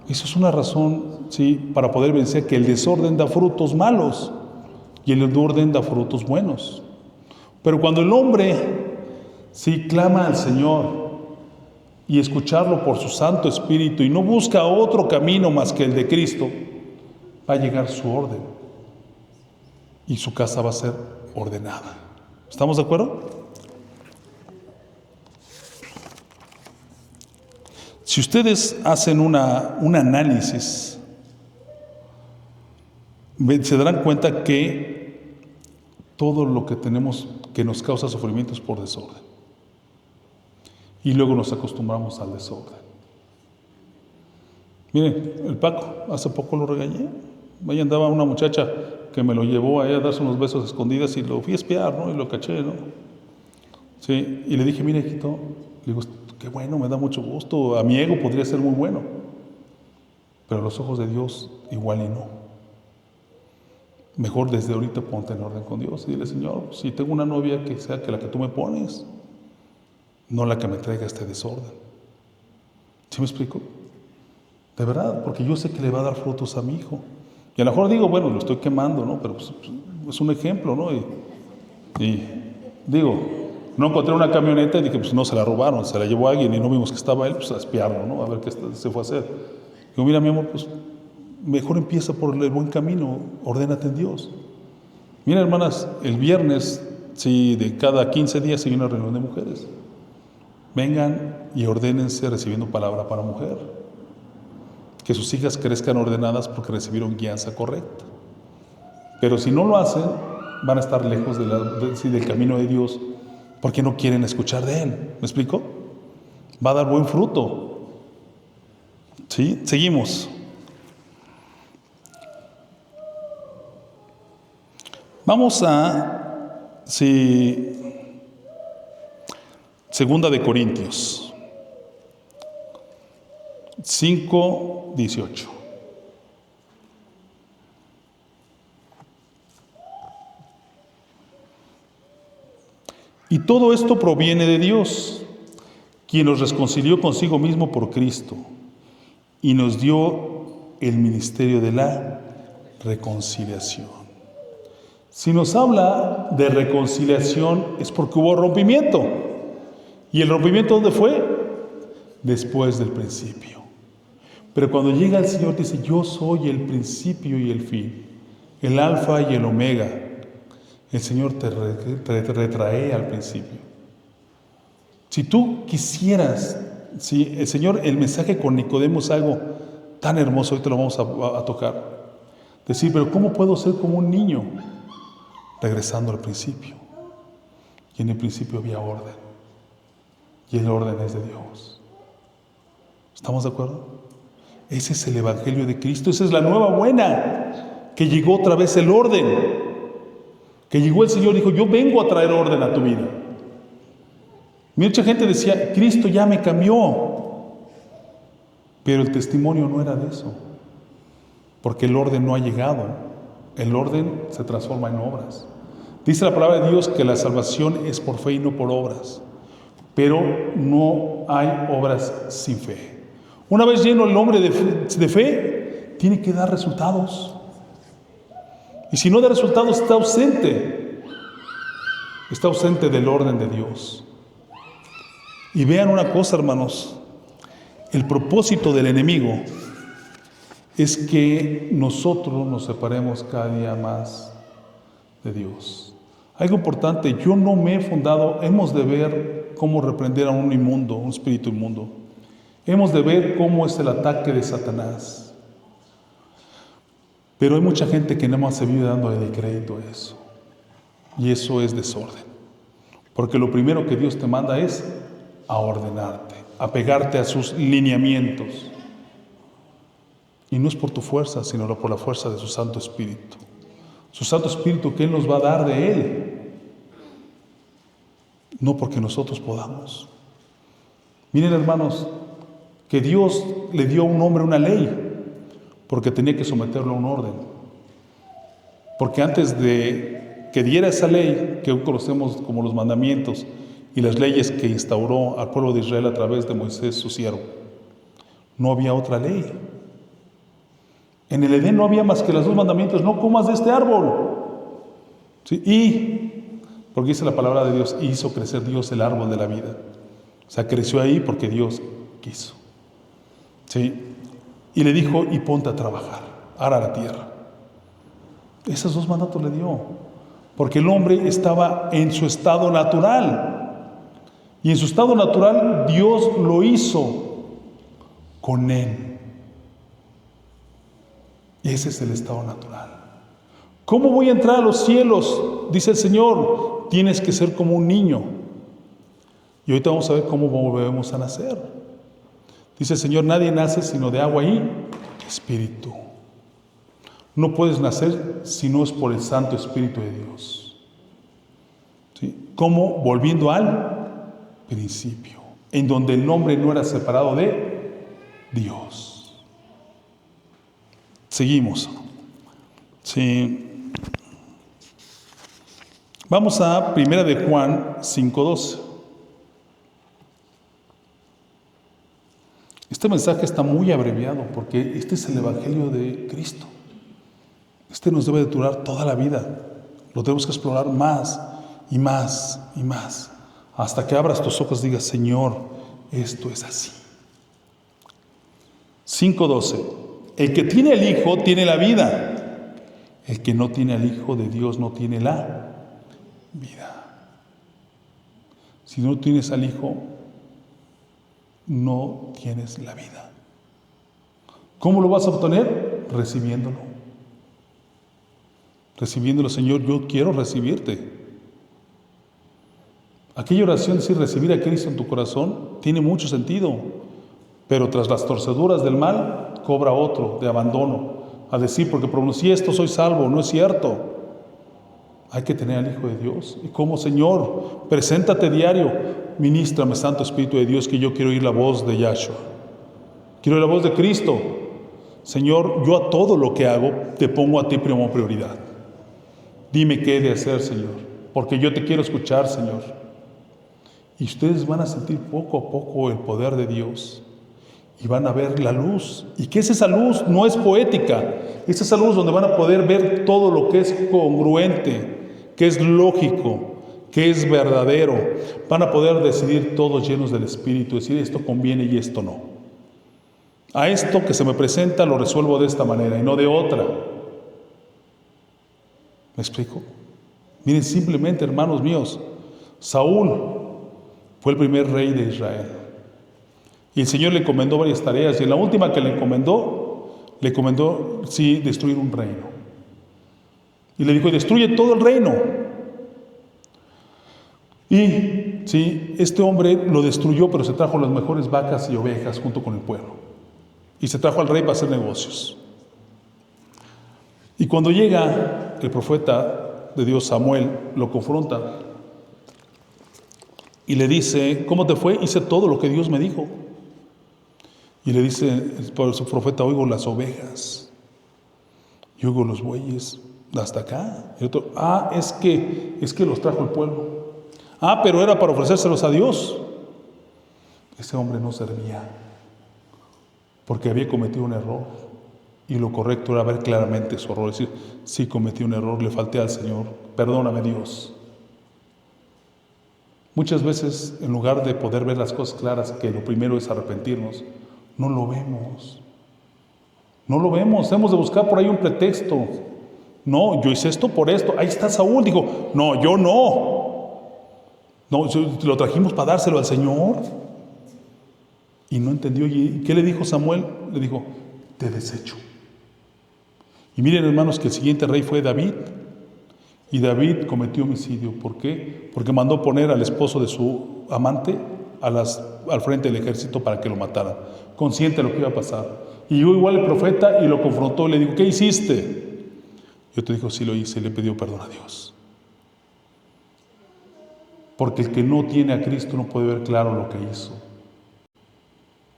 Eso es una razón, sí, para poder vencer que el desorden da frutos malos y el orden da frutos buenos. Pero cuando el hombre, sí, clama al Señor y escucharlo por su Santo Espíritu y no busca otro camino más que el de Cristo, va a llegar su orden y su casa va a ser ordenada. ¿Estamos de acuerdo? Si ustedes hacen un análisis, se darán cuenta que todo lo que tenemos que nos causa sufrimiento es por desorden. Y luego nos acostumbramos al desorden. Miren, el Paco, hace poco lo regañé. Ahí andaba una muchacha que me lo llevó a darse unos besos escondidas y lo fui a espiar, ¿no? Y lo caché, ¿no? Sí, y le dije, mira, hijito, le digo, qué bueno, me da mucho gusto. A mi ego podría ser muy bueno, pero a los ojos de Dios igual y no. Mejor desde ahorita ponte en orden con Dios y dile, Señor, si tengo una novia que sea que la que tú me pones, no la que me traiga este desorden. ¿Sí me explico? De verdad, porque yo sé que le va a dar frutos a mi hijo. Y a lo mejor digo, bueno, lo estoy quemando, ¿no? Pero pues, es un ejemplo, ¿no? Y digo, no encontré una camioneta y dije, pues no, se la robaron, se la llevó alguien y no vimos que estaba él, pues a espiarlo, ¿no? A ver qué se fue a hacer. Digo, mira, mi amor, pues mejor empieza por el buen camino, ordénate en Dios. Mira, hermanas, el viernes, sí, de cada 15 días hay una reunión de mujeres. Vengan y ordénense recibiendo palabra para mujer. Que sus hijas crezcan ordenadas porque recibieron guianza correcta. Pero si no lo hacen, van a estar lejos del camino de Dios porque no quieren escuchar de Él. ¿Me explico? Va a dar buen fruto. ¿Sí? Seguimos. Vamos a Segunda de Corintios 5:18. Y todo esto proviene de Dios, quien nos reconcilió consigo mismo por Cristo y nos dio el ministerio de la reconciliación. Si nos habla de reconciliación es porque hubo rompimiento. ¿Y el rompimiento dónde fue? Después del principio. Pero cuando llega el Señor dice, yo soy el principio y el fin, el alfa y el omega. El Señor te retrae al principio. Si tú quisieras, si el Señor, el mensaje con Nicodemo es algo tan hermoso, ahorita lo vamos a tocar. Decir, pero ¿cómo puedo ser como un niño? Regresando al principio. Y en el principio había orden. Y el orden es de Dios. ¿Estamos de acuerdo? Ese es el Evangelio de Cristo. Esa es la nueva buena. Que llegó otra vez el orden. Que llegó el Señor y dijo, yo vengo a traer orden a tu vida. Mucha gente decía, Cristo ya me cambió. Pero el testimonio no era de eso. Porque el orden no ha llegado. El orden se transforma en obras. Dice la palabra de Dios que la salvación es por fe y no por obras. Pero no hay obras sin fe. Una vez lleno el hombre de fe, tiene que dar resultados. Y si no da resultados, está ausente. Está ausente del orden de Dios. Y vean una cosa, hermanos. El propósito del enemigo es que nosotros nos separemos cada día más de Dios. Algo importante, yo no me he fundado, hemos de ver cómo reprender a un inmundo, un espíritu inmundo. Hemos de ver cómo es el ataque de Satanás. Pero hay mucha gente que no más se vive dándole crédito a eso. Y eso es desorden. Porque lo primero que Dios te manda es a ordenarte, a pegarte a sus lineamientos. Y no es por tu fuerza, sino por la fuerza de su Santo Espíritu. Su Santo Espíritu que Él nos va a dar de Él. No porque nosotros podamos. Miren, hermanos, que Dios le dio a un hombre una ley, porque tenía que someterlo a un orden. Porque antes de que diera esa ley, que hoy conocemos como los mandamientos y las leyes que instauró al pueblo de Israel a través de Moisés, su siervo, no había otra ley. En el Edén no había más que los dos mandamientos: no comas de este árbol. ¿Sí? Y, porque dice la palabra de Dios, hizo crecer Dios el árbol de la vida. O sea, creció ahí porque Dios quiso. ¿Sí? Y le dijo, y ponte a trabajar, ara la tierra. Esos dos mandatos le dio, porque el hombre estaba en su estado natural. Y en su estado natural Dios lo hizo con él. Ese es el estado natural. ¿Cómo voy a entrar a los cielos? Dice el Señor, tienes que ser como un niño. Y ahorita vamos a ver cómo volvemos a nacer. Dice el Señor, nadie nace sino de agua y espíritu. No puedes nacer si no es por el Santo Espíritu de Dios. ¿Sí? ¿Cómo? Volviendo al principio, en donde el hombre no era separado de Dios. Seguimos. Sí. Vamos a 1 de Juan 5:12. Este mensaje está muy abreviado porque este es el Evangelio de Cristo. Este nos debe de durar toda la vida. Lo tenemos que explorar más y más y más, hasta que abras tus ojos y digas, Señor, esto es así. 5:12. El que tiene al Hijo tiene la vida. El que no tiene al Hijo de Dios no tiene la vida. Si no tienes al Hijo, no tienes la vida. ¿Cómo lo vas a obtener? Recibiéndolo. Recibiéndolo, Señor, yo quiero recibirte. Aquella oración, decir, recibir a Cristo en tu corazón, tiene mucho sentido, pero tras las torceduras del mal, cobra otro de abandono. A decir, porque pronuncié esto, soy salvo. No es cierto. Hay que tener al Hijo de Dios. ¿Y cómo, Señor? Preséntate diario. Ministrame, Santo Espíritu de Dios, que yo quiero oír la voz de Yahshua. Quiero oír la voz de Cristo. Señor, yo a todo lo que hago, te pongo a ti como prioridad. Dime qué he de hacer, Señor, porque yo te quiero escuchar, Señor. Y ustedes van a sentir poco a poco el poder de Dios y van a ver la luz. ¿Y qué es esa luz? No es poética. Es esa luz donde van a poder ver todo lo que es congruente, que es lógico, que es verdadero. Van a poder decidir todos llenos del Espíritu, decir esto conviene y esto no. A esto que se me presenta lo resuelvo de esta manera y no de otra. ¿Me explico? Miren, simplemente, hermanos míos, Saúl fue el primer rey de Israel. Y el Señor le encomendó varias tareas. Y en la última que le encomendó, sí, destruir un reino. Y le dijo, destruye todo el reino. Y sí, este hombre lo destruyó, pero se trajo las mejores vacas y ovejas junto con el pueblo. Y se trajo al rey para hacer negocios. Y cuando llega el profeta de Dios, Samuel, lo confronta y le dice, ¿cómo te fue? Hice todo lo que Dios me dijo. Y le dice por su profeta, oigo las ovejas y oigo los bueyes hasta acá. Y otro, es que los trajo el pueblo. Pero era para ofrecérselos a Dios. Ese hombre no servía porque había cometido un error. Y lo correcto era ver claramente su error, decir, sí cometí un error, le falté al Señor, perdóname Dios. Muchas veces, en lugar de poder ver las cosas claras, que lo primero es arrepentirnos, no lo vemos. No lo vemos, hemos de buscar por ahí un pretexto. No, yo hice esto por esto. Ahí está Saúl, dijo, no, yo no. No, lo trajimos para dárselo al Señor. Y no entendió. ¿Y qué le dijo Samuel? Le dijo, te desecho. Y miren, hermanos, que el siguiente rey fue David. Y David cometió homicidio. ¿Por qué? Porque mandó poner al esposo de su amante al frente del ejército para que lo mataran, consciente de lo que iba a pasar. Y llegó igual el profeta y lo confrontó. Le dijo, ¿qué hiciste? Yo te digo, sí lo hice, y le pidió perdón a Dios. Porque el que no tiene a Cristo no puede ver claro lo que hizo.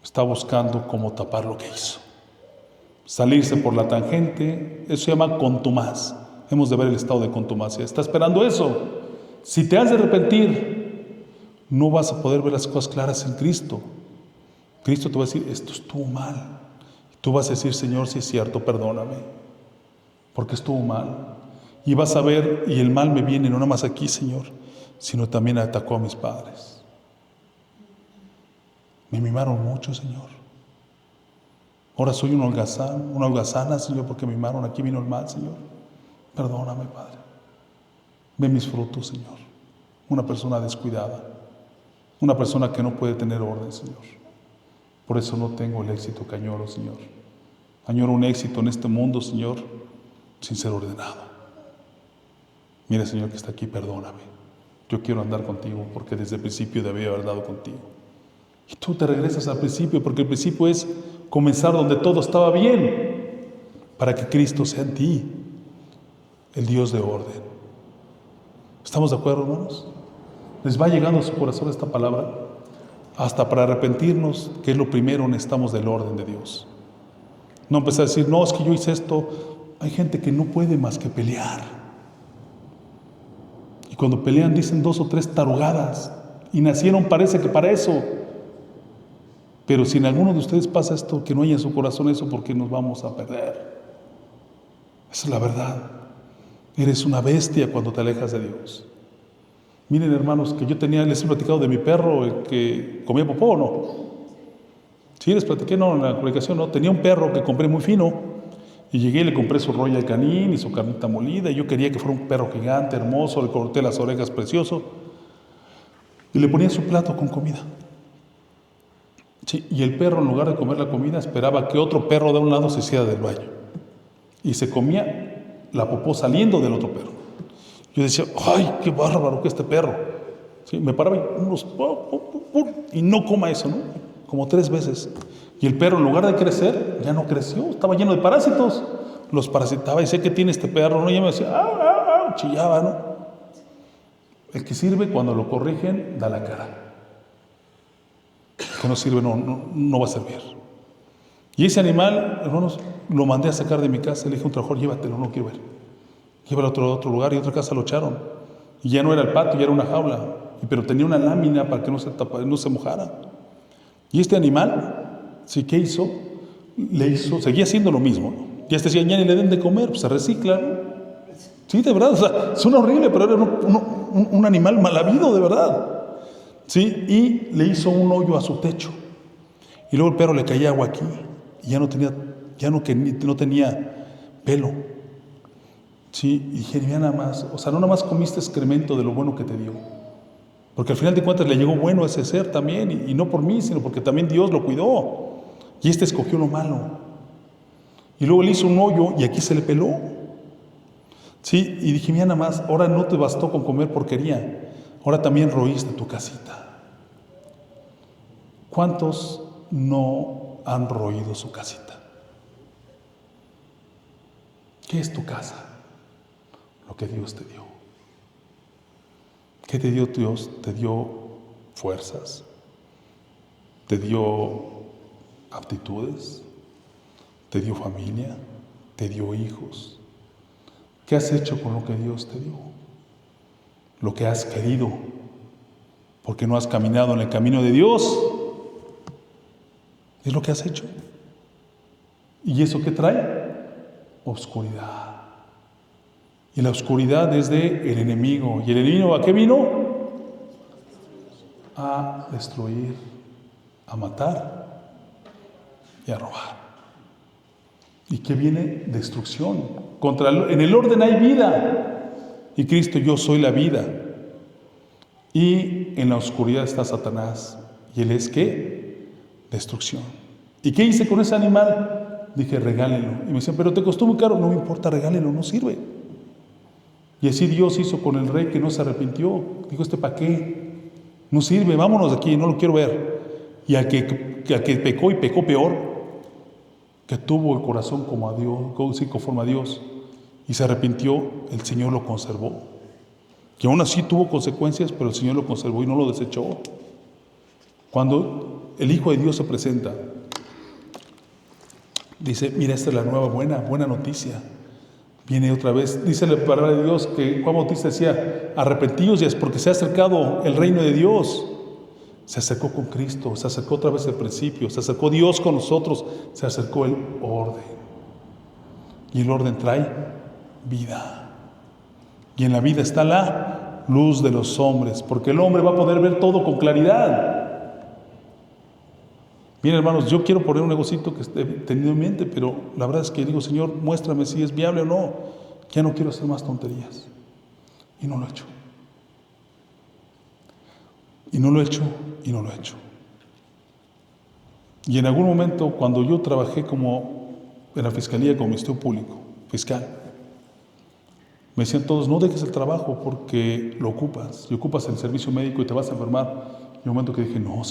Está buscando cómo tapar lo que hizo. Salirse por la tangente, eso se llama contumaz. Hemos de ver el estado de contumacia. Está esperando eso. Si te has de arrepentir, no vas a poder ver las cosas claras en Cristo. Cristo te va a decir, esto estuvo mal. Tú vas a decir, Señor, si es cierto, perdóname, porque estuvo mal. Y vas a ver, y el mal me viene no nada más aquí, Señor, sino también atacó a mis padres. Me mimaron mucho, Señor. Ahora soy una holgazana, Señor, porque me mimaron. Aquí vino el mal, Señor. Perdóname, Padre. Ve mis frutos, Señor. Una persona descuidada. Una persona que no puede tener orden, Señor. Por eso no tengo el éxito que añoro, Señor. Añoro un éxito en este mundo, Señor, sin ser ordenado. Mira, Señor, que está aquí, perdóname. Yo quiero andar contigo porque desde el principio debía haber andado contigo. Y tú te regresas al principio, porque el principio es comenzar donde todo estaba bien, para que Cristo sea en ti, el Dios de orden. ¿Estamos de acuerdo, hermanos? ¿Les va llegando a su corazón esta palabra? Hasta para arrepentirnos, que es lo primero, necesitamos del orden de Dios. No empezar a decir, no, es que yo hice esto. Hay gente que no puede más que pelear. Y cuando pelean dicen 2 o 3 tarugadas. Y nacieron, parece que para eso. Pero si en alguno de ustedes pasa esto, que no haya en su corazón eso, porque nos vamos a perder. Esa es la verdad. Eres una bestia cuando te alejas de Dios. Miren, hermanos, que yo les he platicado de mi perro, el que comía popó, ¿no? Sí, les platiqué, no, en la predicación, ¿no? Tenía un perro que compré muy fino. Y llegué y le compré su Royal Canin y su carnita molida. Y yo quería que fuera un perro gigante, hermoso. Le corté las orejas, precioso. Y le ponía su plato con comida. Sí, y el perro, en lugar de comer la comida, esperaba que otro perro de un lado se hiciera del baño. Y se comía la popó saliendo del otro perro. Yo decía, ¡ay, qué bárbaro que este perro! Sí, me paraba y no coma eso, ¿no? Como 3 veces. Y el perro, en lugar de crecer, ya no creció. Estaba lleno de parásitos. Los parasitaba y sé que tiene este perro, ¿no? Y ya me decía, chillaba, ¿no? El que sirve, cuando lo corrigen, da la cara. El que no sirve, no va a servir. Y ese animal, hermanos, lo mandé a sacar de mi casa. Le dije a un trabajador, llévatelo, no quiero ver. Llévalo a otro lugar, y a otra casa lo echaron. Y ya no era el patio, ya era una jaula. pero tenía una lámina para que no se mojara. Y este animal, ¿sí qué hizo? Seguía haciendo lo mismo, ¿no? Ya este decía, ya ni le den de comer, pues se recicla, ¿no? Sí, de verdad, o sea, suena horrible, pero era un animal mal habido, de verdad. Sí, y le hizo un hoyo a su techo. Y luego el perro le caía agua aquí, y ya no tenía pelo. Sí, y dije, mira nada más, o sea, no nada más comiste excremento de lo bueno que te dio. Porque al final de cuentas le llegó bueno a ese ser también, y no por mí, sino porque también Dios lo cuidó. Y este escogió lo malo. Y luego le hizo un hoyo y aquí se le peló. Sí, y dije, mira nada más, ahora no te bastó con comer porquería, ahora también roíste tu casita. ¿Cuántos no han roído su casita? ¿Qué es tu casa? Lo que Dios te dio. ¿Qué te dio Dios? Te dio fuerzas, te dio aptitudes, te dio familia, te dio hijos. ¿Qué has hecho con lo que Dios te dio? Lo que has querido, porque no has caminado en el camino de Dios. Es lo que has hecho. ¿Y eso qué trae? Oscuridad. Y la oscuridad es del enemigo. ¿Y el enemigo a qué vino? A destruir, a matar y a robar. ¿Y qué viene? Destrucción. En el orden hay vida. Y Cristo, yo soy la vida. Y en la oscuridad está Satanás. ¿Y él es qué? Destrucción. ¿Y qué hice con ese animal? Dije, regálenlo. Y me decían, pero te costó muy caro. No me importa, regálenlo, no sirve. Y así Dios hizo con el rey que no se arrepintió. Dijo, ¿para qué? No sirve, vámonos de aquí, no lo quiero ver. Y al que pecó y pecó peor, que tuvo el corazón como a Dios, sí, conforme a Dios, y se arrepintió, el Señor lo conservó. Que aún así tuvo consecuencias, pero el Señor lo conservó y no lo desechó. Cuando el Hijo de Dios se presenta, dice, mira, esta es la nueva buena noticia. Viene otra vez, dice la palabra de Dios que Juan Bautista decía, arrepentíos, y es porque se ha acercado el reino de Dios. Se acercó con Cristo, se acercó otra vez el principio, se acercó Dios con nosotros, se acercó el orden. Y el orden trae vida. Y en la vida está la luz de los hombres, porque el hombre va a poder ver todo con claridad. Miren, hermanos, yo quiero poner un negocito que esté tenido en mente, pero la verdad es que digo, Señor, muéstrame si es viable o no. Ya no quiero hacer más tonterías. Y no lo he hecho. Y no lo he hecho, y no lo he hecho. Y en algún momento, cuando yo trabajé en la fiscalía como ministerio público, fiscal, me decían todos, no dejes el trabajo porque lo ocupas. Y ocupas el servicio médico y te vas a enfermar. Y un momento que dije, no,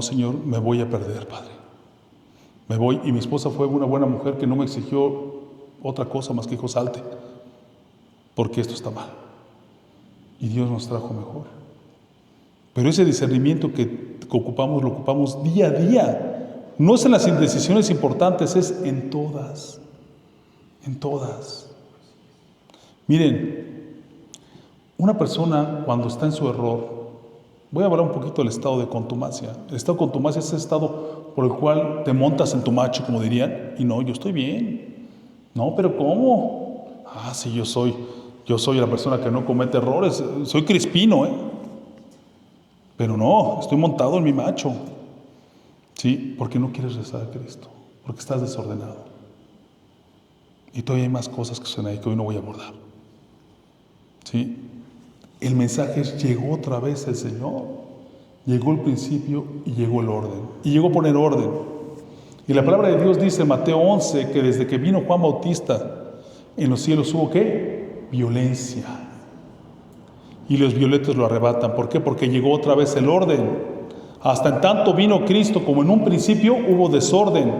Señor, me voy a perder, Padre. Me voy. Y mi esposa fue una buena mujer que no me exigió otra cosa más que, hijo, salte, porque esto está mal. Y Dios nos trajo mejor. Pero ese discernimiento que ocupamos, lo ocupamos día a día. No es en las indecisiones importantes, es en todas. En todas. Miren, una persona cuando está en su error, voy a hablar un poquito del estado de contumacia. El estado de contumacia es ese estado por el cual te montas en tu macho, como dirían, y no, yo estoy bien. No, pero ¿cómo? Sí, yo soy la persona que no comete errores, soy crispino, pero no, estoy montado en mi macho. Sí, porque no quieres rezar a Cristo, porque estás desordenado. Y todavía hay más cosas que suenan ahí que hoy no voy a abordar. Sí, el mensaje es, llegó otra vez el Señor. Llegó el principio y llegó el orden. Y llegó a poner orden. Y la palabra de Dios dice en Mateo 11 que desde que vino Juan Bautista en los cielos hubo ¿qué? Violencia. Y los violentos lo arrebatan. ¿Por qué? Porque llegó otra vez el orden. Hasta en tanto vino Cristo como en un principio hubo desorden.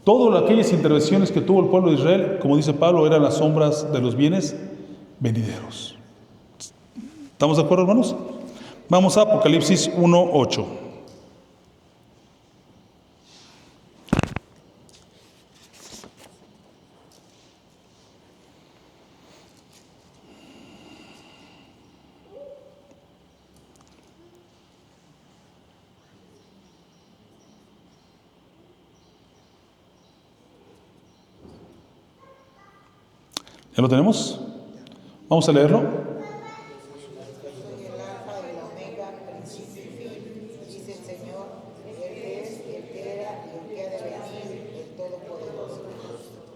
Todas aquellas intervenciones que tuvo el pueblo de Israel, como dice Pablo, eran las sombras de los bienes venideros. ¿Estamos de acuerdo, hermanos? Vamos a Apocalipsis 1:8. ¿Ya lo tenemos? Vamos a leerlo. Soy el alfa y el omega, principio y fin, dice el Señor, el que es, el que era y el que ha de venir, el Todopoderoso.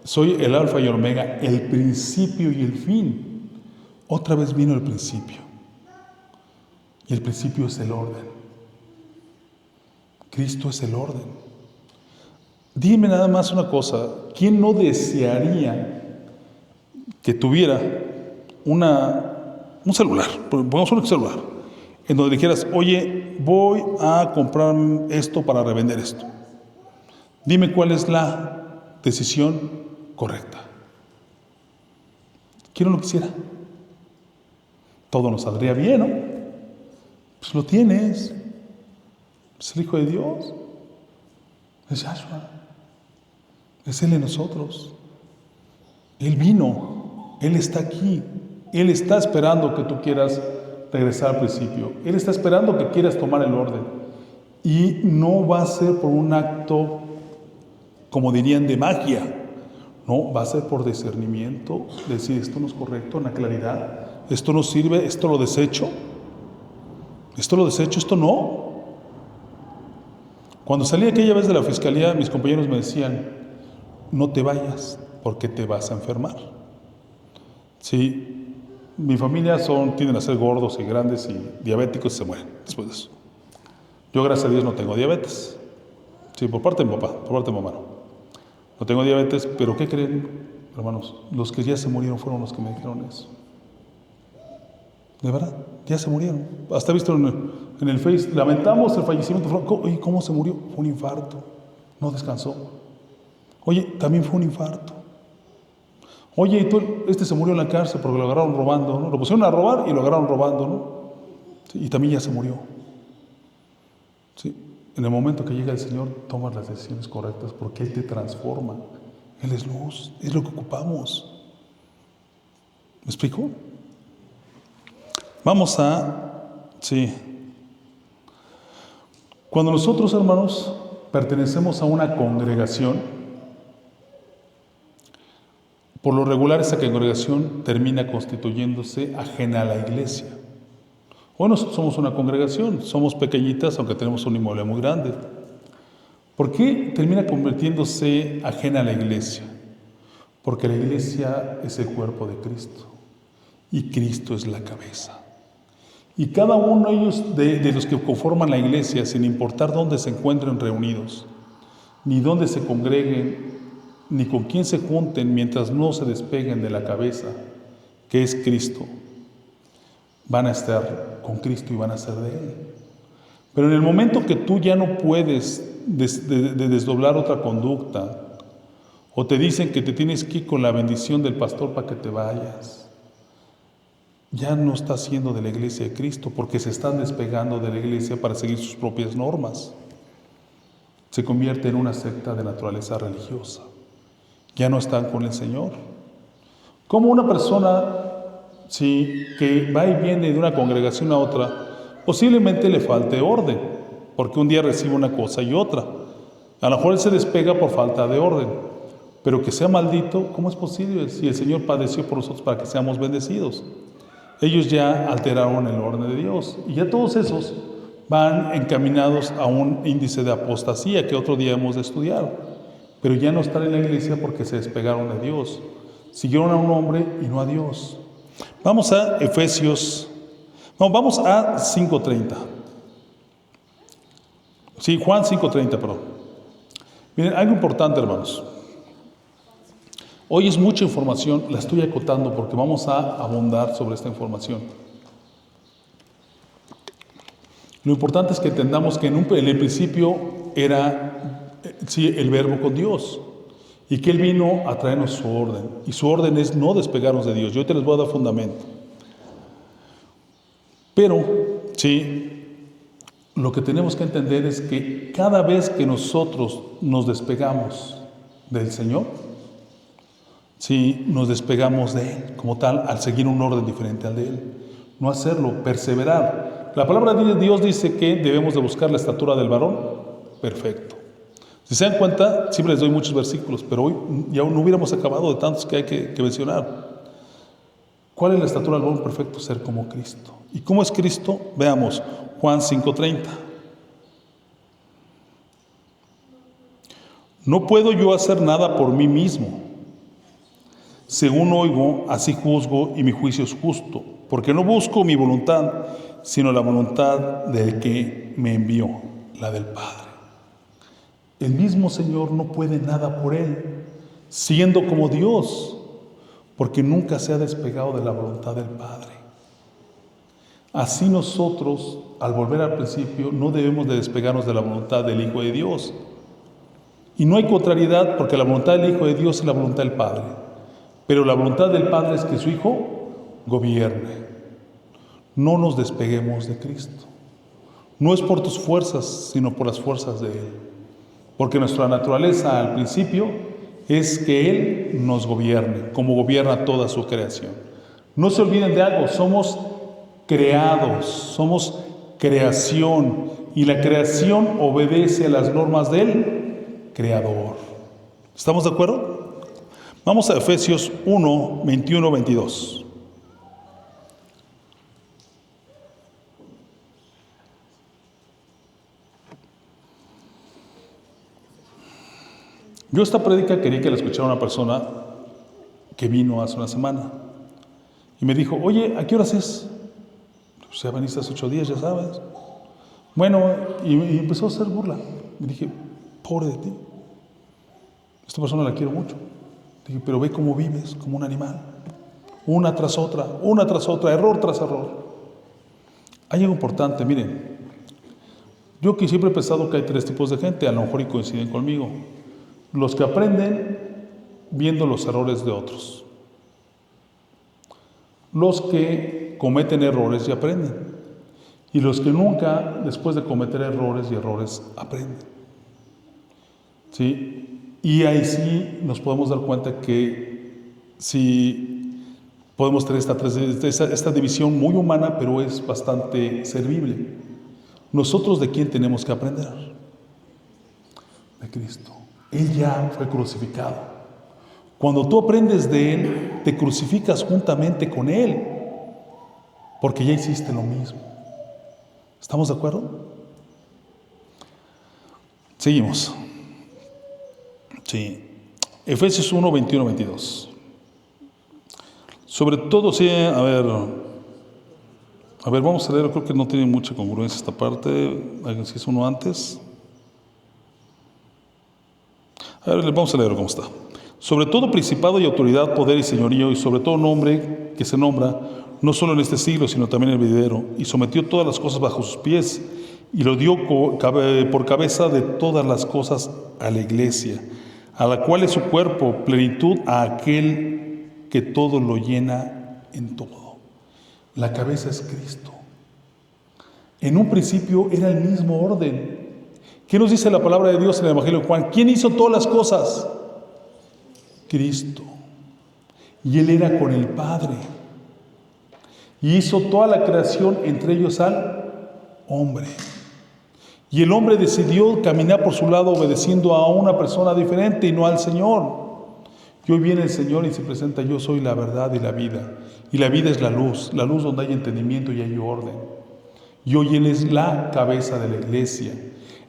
Soy el alfa y el omega, el principio y el fin. Otra vez vino el principio. Y el principio es el orden. Cristo es el orden. Dime nada más una cosa. ¿Quién no desearía que tuviera un celular? Pongamos un celular. En donde dijeras, oye, voy a comprar esto para revender esto. Dime cuál es la decisión correcta. ¿Quién no lo quisiera? Todo nos saldría bien, ¿no? Pues lo tienes. Es el Hijo de Dios. Es Yahshua. Es Él en nosotros. Él vino. Él está aquí. Él está esperando que tú quieras regresar al principio. Él está esperando que quieras tomar el orden. Y no va a ser por un acto, como dirían, de magia. No, va a ser por discernimiento. Decir, esto no es correcto, en la claridad. Esto no sirve, esto lo desecho. Esto lo desecho, esto no. Cuando salí aquella vez de la fiscalía, mis compañeros me decían, no te vayas porque te vas a enfermar. Sí, mi familia tienden a ser gordos y grandes y diabéticos y se mueren después de eso. Yo, gracias a Dios, no tengo diabetes. Sí, por parte de mi papá, por parte de mi mamá no. No tengo diabetes, pero ¿qué creen, hermanos? Los que ya se murieron fueron los que me dijeron eso. De verdad, ya se murieron. Hasta he visto en el Face, lamentamos el fallecimiento. Oye, ¿cómo se murió? Fue un infarto. No descansó. Oye, también fue un infarto. Oye, se murió en la cárcel porque lo agarraron robando, ¿no? Lo pusieron a robar y lo agarraron robando, ¿no? Sí, y también ya se murió. Sí. En el momento que llega el Señor, tomas las decisiones correctas porque Él te transforma. Él es luz, es lo que ocupamos. ¿Me explico? Vamos sí. Cuando nosotros, hermanos, pertenecemos a una congregación, por lo regular esa congregación termina constituyéndose ajena a la iglesia. Hoy nosotros somos una congregación, somos pequeñitas, aunque tenemos un inmueble muy grande. ¿Por qué termina convirtiéndose ajena a la iglesia? Porque la iglesia es el cuerpo de Cristo y Cristo es la cabeza. Y cada uno de ellos, de los que conforman la iglesia, sin importar dónde se encuentren reunidos, ni dónde se congreguen, ni con quién se junten, mientras no se despeguen de la cabeza, que es Cristo, van a estar con Cristo y van a ser de Él. Pero en el momento que tú ya no puedes desdoblar otra conducta, o te dicen que te tienes que ir con la bendición del pastor para que te vayas, ya no estás siendo de la iglesia de Cristo, porque se están despegando de la iglesia para seguir sus propias normas. Se convierte en una secta de naturaleza religiosa. Ya no están con el Señor. Como una persona, que va y viene de una congregación a otra, posiblemente le falte orden, porque un día recibe una cosa y otra. A lo mejor él se despega por falta de orden, pero que sea maldito, ¿cómo es posible? Si el Señor padeció por nosotros para que seamos bendecidos. Ellos ya alteraron el orden de Dios y ya todos esos van encaminados a un índice de apostasía que otro día hemos de estudiar, pero ya no están en la iglesia porque se despegaron de Dios, siguieron a un hombre y no a Dios. Vamos a vamos a 5:30. Sí, Juan 5:30, perdón. Miren, algo importante, hermanos. Hoy es mucha información, la estoy acotando porque vamos a abundar sobre esta información. Lo importante es que entendamos que en el principio era el verbo con Dios y que Él vino a traernos su orden. Y su orden es no despegarnos de Dios. Yo te les voy a dar fundamento. Pero, lo que tenemos que entender es que cada vez que nosotros nos despegamos del Señor, nos despegamos de Él, como tal, al seguir un orden diferente al de Él. No hacerlo, perseverar. La palabra de Dios dice que debemos de buscar la estatura del varón perfecto. Si se dan cuenta, siempre les doy muchos versículos, pero hoy ya no hubiéramos acabado de tantos que hay que mencionar. ¿Cuál es la estatura del varón perfecto? Ser como Cristo. ¿Y cómo es Cristo? Veamos, Juan 5:30. No puedo yo hacer nada por mí mismo. Según oigo, así juzgo y mi juicio es justo, porque no busco mi voluntad, sino la voluntad del que me envió, la del Padre. El mismo Señor no puede nada por Él, siendo como Dios, porque nunca se ha despegado de la voluntad del Padre. Así nosotros, al volver al principio, no debemos de despegarnos de la voluntad del Hijo de Dios. Y no hay contrariedad, porque la voluntad del Hijo de Dios es la voluntad del Padre. Pero la voluntad del Padre es que su Hijo gobierne. No nos despeguemos de Cristo. No es por tus fuerzas, sino por las fuerzas de Él. Porque nuestra naturaleza al principio es que Él nos gobierne, como gobierna toda su creación. No se olviden de algo, somos creados, somos creación, y la creación obedece a las normas del Creador. ¿Estamos de acuerdo? Vamos a Efesios 1, 21, 22. Yo esta prédica quería que la escuchara una persona que vino hace una semana y me dijo, oye, ¿a qué horas es? Pues ya veniste hace 8 días, ya sabes. Bueno, y empezó a hacer burla. Me dije, pobre de ti. Esta persona la quiero mucho. Dije, pero ve cómo vives, como un animal. Una tras otra, error tras error. Hay algo importante, miren. Yo que siempre he pensado que hay 3 tipos de gente, a lo mejor y coinciden conmigo. Los que aprenden viendo los errores de otros. Los que cometen errores y aprenden. Y los que nunca, después de cometer errores y errores, aprenden. ¿Sí? Y ahí sí nos podemos dar cuenta que sí podemos tener esta división muy humana, pero es bastante servible. ¿Nosotros de quién tenemos que aprender? De Cristo. Él ya fue crucificado. Cuando tú aprendes de Él, te crucificas juntamente con Él, porque ya hiciste lo mismo. ¿Estamos de acuerdo? Seguimos. Sí. Efesios 1, 21, 22. Sobre todo, sí, a ver, vamos a leer, creo que no tiene mucha congruencia esta parte, si es uno antes. A ver, vamos a leer cómo está. Sobre todo principado y autoridad, poder y señorío, y sobre todo nombre que se nombra, no solo en este siglo, sino también en el venidero, y sometió todas las cosas bajo sus pies, y lo dio por cabeza de todas las cosas a la iglesia, a la cual es su cuerpo, plenitud a aquel que todo lo llena en todo. La cabeza es Cristo. En un principio era el mismo orden. ¿Qué nos dice la palabra de Dios en el Evangelio de Juan? ¿Quién hizo todas las cosas? Cristo. Y Él era con el Padre. Y hizo toda la creación, entre ellos al hombre. Y el hombre decidió caminar por su lado obedeciendo a una persona diferente y no al Señor. Y hoy viene el Señor y se presenta: yo soy la verdad y la vida. Y la vida es la luz donde hay entendimiento y hay orden. Y hoy Él es la cabeza de la iglesia.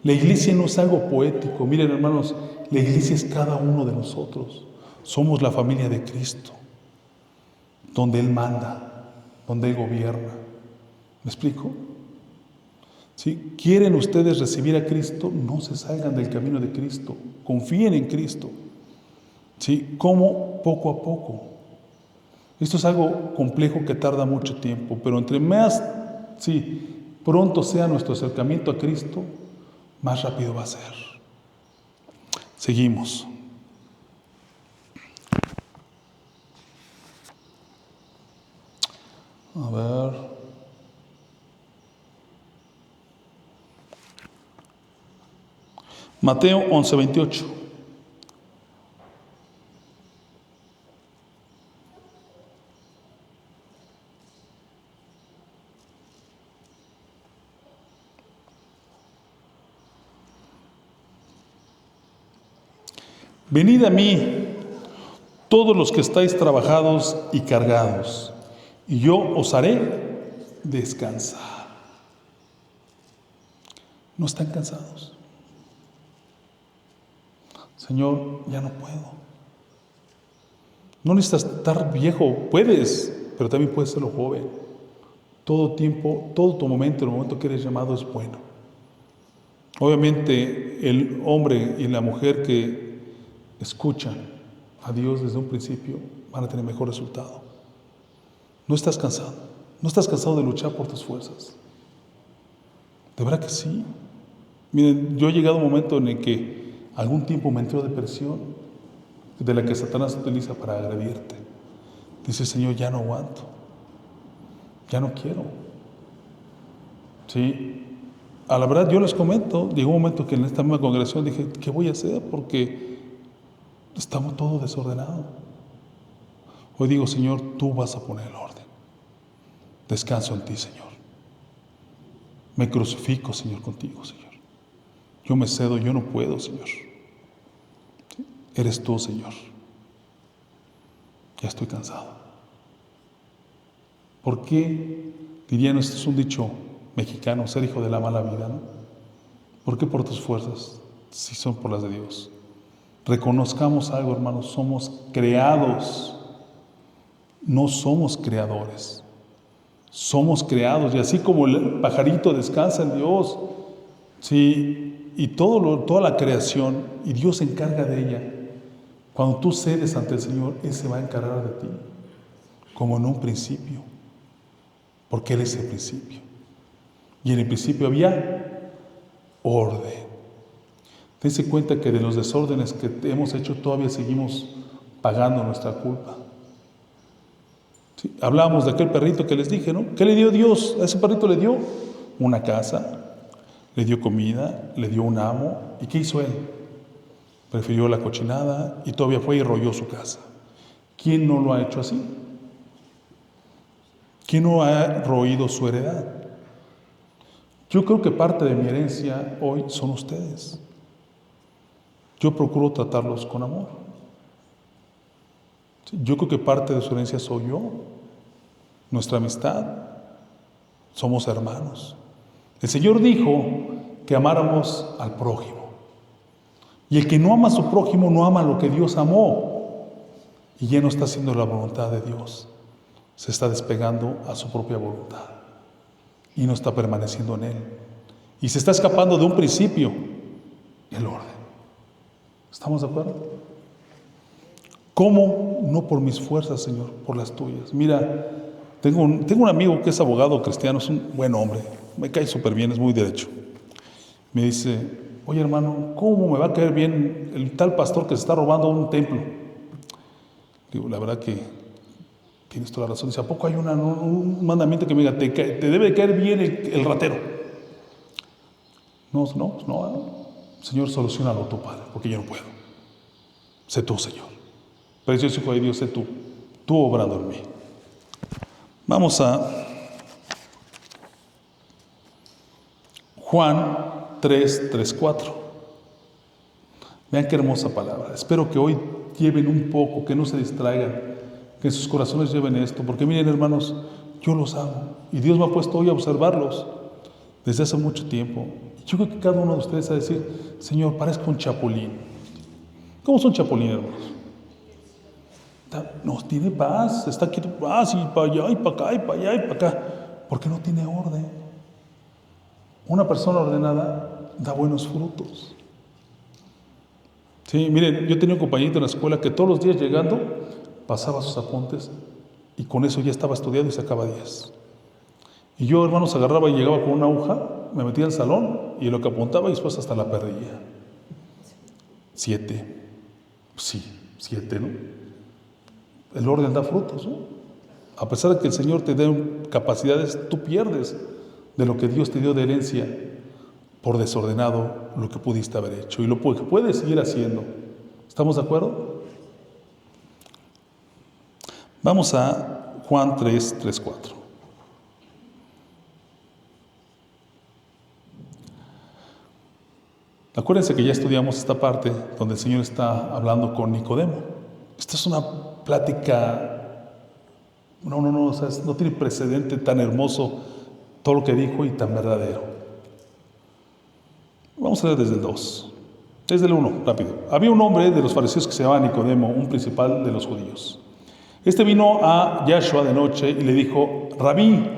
La iglesia no es algo poético. Miren, hermanos, la iglesia es cada uno de nosotros. Somos la familia de Cristo, donde Él manda, donde Él gobierna. ¿Me explico? ¿Sí? ¿Quieren ustedes recibir a Cristo? No se salgan del camino de Cristo. Confíen en Cristo. ¿Sí? ¿Cómo? Poco a poco. Esto es algo complejo que tarda mucho tiempo, pero entre más pronto sea nuestro acercamiento a Cristo, más rápido va a ser. Seguimos. A ver. Mateo 11:28. Venid a mí, todos los que estáis trabajados y cargados, y yo os haré descansar. ¿No están cansados? Señor, ya no puedo. No necesitas estar viejo, puedes, pero también puedes serlo joven. Todo tiempo, todo tu momento, el momento que eres llamado es bueno. Obviamente el hombre y la mujer que escuchan a Dios desde un principio van a tener mejor resultado. No estás cansado, no estás cansado de luchar por tus fuerzas. De verdad que sí. Miren, yo he llegado a un momento en el que algún tiempo me entró depresión, de la que Satanás utiliza para agredirte. Dice, Señor, ya no aguanto, ya no quiero. Sí, a la verdad yo les comento, llegó un momento que en esta misma congregación dije, ¿qué voy a hacer? Porque estamos todo desordenado. Hoy digo, Señor, tú vas a poner el orden. Descanso en ti, Señor. Me crucifico, Señor, contigo, Señor. Yo me cedo, yo no puedo, Señor. ¿Sí? Eres tú, Señor. Ya estoy cansado. ¿Por qué dirían, esto es un dicho mexicano, ser hijo de la mala vida, ¿no? ¿Por qué por tus fuerzas? Si son por las de Dios. Reconozcamos algo, hermanos, somos creados, no somos creadores. Somos creados, y así como el pajarito descansa en Dios, sí, y toda la creación, y Dios se encarga de ella. Cuando tú cedes ante el Señor, Él se va a encargar de ti, como en un principio, porque Él es el principio. Y en el principio había orden. Dense cuenta que de los desórdenes que hemos hecho todavía seguimos pagando nuestra culpa. Sí, hablábamos de aquel perrito que les dije, ¿no? ¿Qué le dio Dios? A ese perrito le dio una casa, le dio comida, le dio un amo. ¿Y qué hizo él? Prefirió la cochinada y todavía fue y royó su casa. ¿Quién no lo ha hecho así? ¿Quién no ha roído su heredad? Yo creo que parte de mi herencia hoy son ustedes. Yo procuro tratarlos con amor. Yo creo que parte de su herencia soy yo, nuestra amistad, somos hermanos. El Señor dijo que amáramos al prójimo. Y el que no ama a su prójimo no ama lo que Dios amó. Y ya no está haciendo la voluntad de Dios. Se está despegando a su propia voluntad. Y no está permaneciendo en Él. Y se está escapando de un principio, el orden. ¿Estamos de acuerdo? ¿Cómo? No por mis fuerzas, Señor, por las tuyas. Mira, tengo un amigo que es abogado cristiano, es un buen hombre, me cae súper bien, es muy derecho. Me dice, oye hermano, ¿cómo me va a caer bien el tal pastor que se está robando un templo? Digo, la verdad que tienes toda la razón. Dice, ¿a poco hay un mandamiento que me diga, te debe caer bien el ratero? No, Señor, solucionalo tú, Padre, porque yo no puedo. Sé tú, Señor. Precioso Hijo de Dios, sé tú obrando en mí. Vamos a Juan 3:4. Vean qué hermosa palabra. Espero que hoy lleven un poco, que no se distraigan, que en sus corazones lleven esto, porque miren hermanos, yo los amo y Dios me ha puesto hoy a observarlos desde hace mucho tiempo. Yo creo que cada uno de ustedes va a decir, Señor, parezco un chapulín. ¿Cómo son chapulín, hermanos? No tiene paz, está quieto, y para allá, y para acá, y para allá, y para acá, porque no tiene orden. Una persona ordenada da buenos frutos. Sí, miren, yo tenía un compañerito en la escuela que todos los días llegando pasaba sus apuntes y con eso ya estaba estudiando y sacaba 10. Y yo, hermanos, agarraba y llegaba con una aguja, me metía al salón y lo que apuntaba y después hasta la perdía. 7. Sí, 7, ¿no? El orden da frutos, ¿no? A pesar de que el Señor te dé capacidades, tú pierdes de lo que Dios te dio de herencia por desordenado lo que pudiste haber hecho y lo que puedes seguir haciendo. ¿Estamos de acuerdo? Vamos a Juan 3:4. Acuérdense que ya estudiamos esta parte donde el Señor está hablando con Nicodemo. Esta es una plática No, o sea, no tiene precedente tan hermoso todo lo que dijo y tan verdadero. Vamos a leer desde el 2. Desde el 1, rápido. Había un hombre de los fariseos que se llamaba Nicodemo, un principal de los judíos. Este vino a Yahshua de noche y le dijo, Rabí.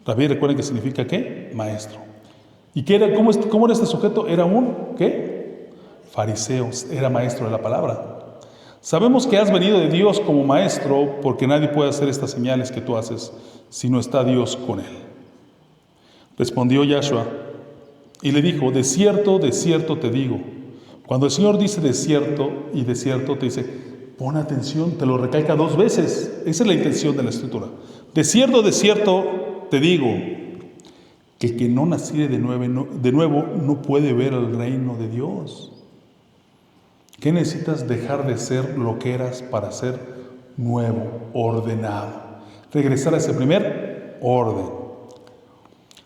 Rabí, recuerden que significa ¿qué? Maestro. ¿Y qué era? ¿Cómo era este sujeto? Era un, ¿qué? Fariseo, era maestro de la palabra. Sabemos que has venido de Dios como maestro, porque nadie puede hacer estas señales que tú haces si no está Dios con él. Respondió Yahshua y le dijo, de cierto te digo. Cuando el Señor dice de cierto y de cierto, te dice, pon atención, te lo recalca 2 veces. Esa es la intención de la Escritura. De cierto te digo, que el que no naciere de nuevo no puede ver el reino de Dios. ¿Qué necesitas dejar de ser lo que eras para ser nuevo, ordenado? Regresar a ese primer orden.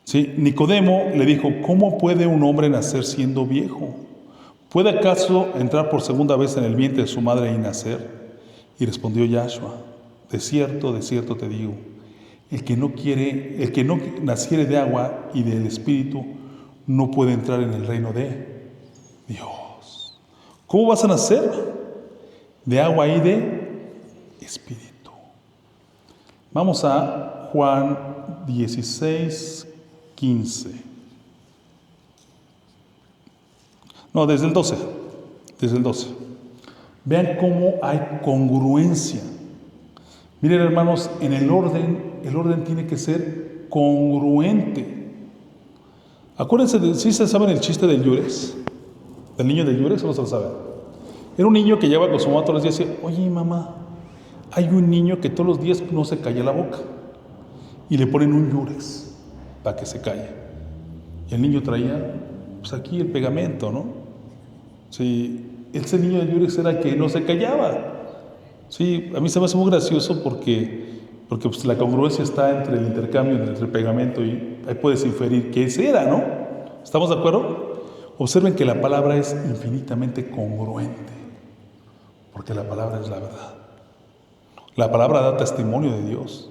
¿Sí? Nicodemo le dijo, ¿cómo puede un hombre nacer siendo viejo? ¿Puede acaso entrar por segunda vez en el vientre de su madre y nacer? Y respondió Yahshua, de cierto te digo, el que no naciere de agua y del Espíritu no puede entrar en el reino de Dios. ¿Cómo vas a nacer? De agua y de Espíritu. Vamos a Juan 16, 15. No, desde el 12. Vean cómo hay congruencia. Miren, hermanos, en el orden tiene que ser congruente. Acuérdense, ¿sí se saben el chiste del Yurex? ¿Del niño del Yurex o no se lo saben? Era un niño que llevaba con su mamá todos los días y decía, oye mamá, hay un niño que todos los días no se calla la boca. Y le ponen un Yurex para que se calle. Y el niño traía, pues aquí el pegamento, ¿no? Sí, ese niño del Yurex era el que no se callaba. Sí, a mí se me hace muy gracioso porque pues la congruencia está entre el intercambio, entre el pegamento, y ahí puedes inferir que ese era, ¿no? ¿Estamos de acuerdo? Observen que la palabra es infinitamente congruente, porque la palabra es la verdad. La palabra da testimonio de Dios.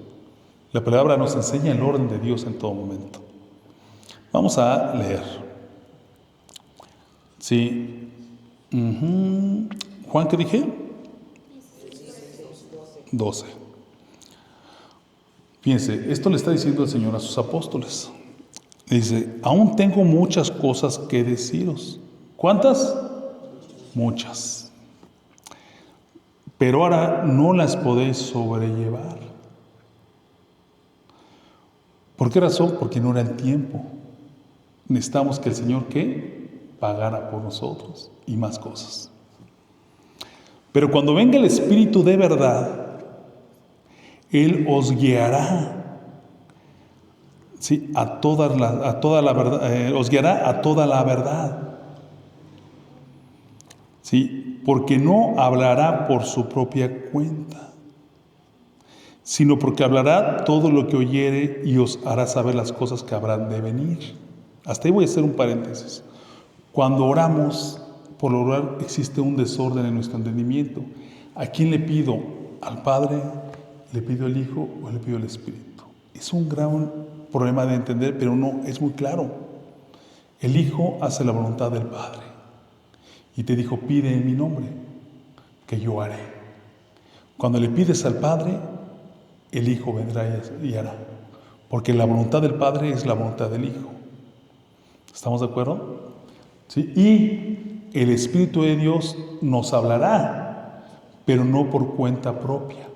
La palabra nos enseña el orden de Dios en todo momento. Vamos a leer. Sí. Juan, ¿qué dije? 12. Fíjense, esto le está diciendo el Señor a sus apóstoles. Dice, aún tengo muchas cosas que deciros. ¿Cuántas? Muchas. Pero ahora no las podéis sobrellevar. ¿Por qué razón? Porque no era el tiempo. Necesitamos que el Señor, ¿qué? Pagara por nosotros y más cosas. Pero cuando venga el Espíritu de verdad, Él os guiará, ¿sí? a toda la verdad, os guiará a toda la verdad, ¿sí? Porque no hablará por su propia cuenta, sino porque hablará todo lo que oyere y os hará saber las cosas que habrán de venir. Hasta ahí voy a hacer un paréntesis. Cuando oramos, por orar existe un desorden en nuestro entendimiento. ¿A quién le pido? ¿Al Padre? ¿Le pido al Hijo o le pido al Espíritu? Es un gran problema de entender, pero no, es muy claro. El Hijo hace la voluntad del Padre y te dijo, pide en mi nombre, que yo haré. Cuando le pides al Padre, el Hijo vendrá y hará, porque la voluntad del Padre es la voluntad del Hijo. ¿Estamos de acuerdo? ¿Sí? Y el Espíritu de Dios nos hablará, pero no por cuenta propia,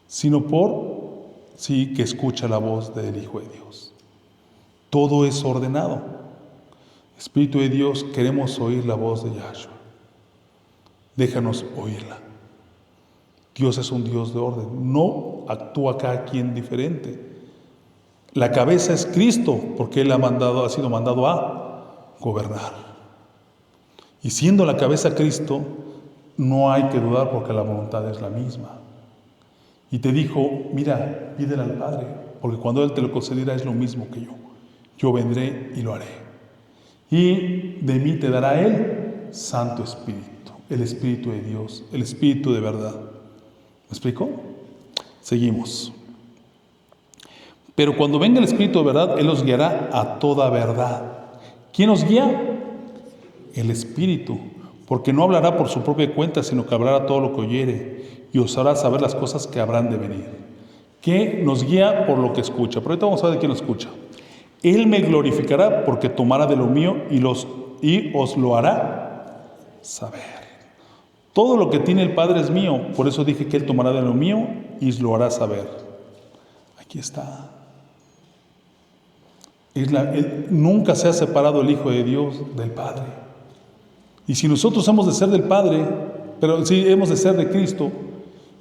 sino por, sí, que escucha la voz del Hijo de Dios. Todo es ordenado. Espíritu de Dios, queremos oír la voz de Yahshua. Déjanos oírla. Dios es un Dios de orden. No actúa cada quien diferente. La cabeza es Cristo, porque Él ha sido mandado a gobernar. Y siendo la cabeza Cristo, no hay que dudar porque la voluntad es la misma. Y te dijo, mira, pídele al Padre, porque cuando Él te lo concederá es lo mismo que yo. Yo vendré y lo haré. Y de mí te dará el Santo Espíritu, el Espíritu de Dios, el Espíritu de verdad. ¿Me explico? Seguimos. Pero cuando venga el Espíritu de verdad, Él os guiará a toda verdad. ¿Quién os guía? El Espíritu. Porque no hablará por su propia cuenta, sino que hablará todo lo que oyere y os hará saber las cosas que habrán de venir. Que nos guía por lo que escucha. Pero ahorita vamos a ver de quién lo escucha. Él me glorificará porque tomará de lo mío y os lo hará saber. Todo lo que tiene el Padre es mío. Por eso dije que Él tomará de lo mío y os lo hará saber. Aquí está. Nunca se ha separado el Hijo de Dios del Padre. Y si nosotros hemos de ser del Padre, pero si hemos de ser de Cristo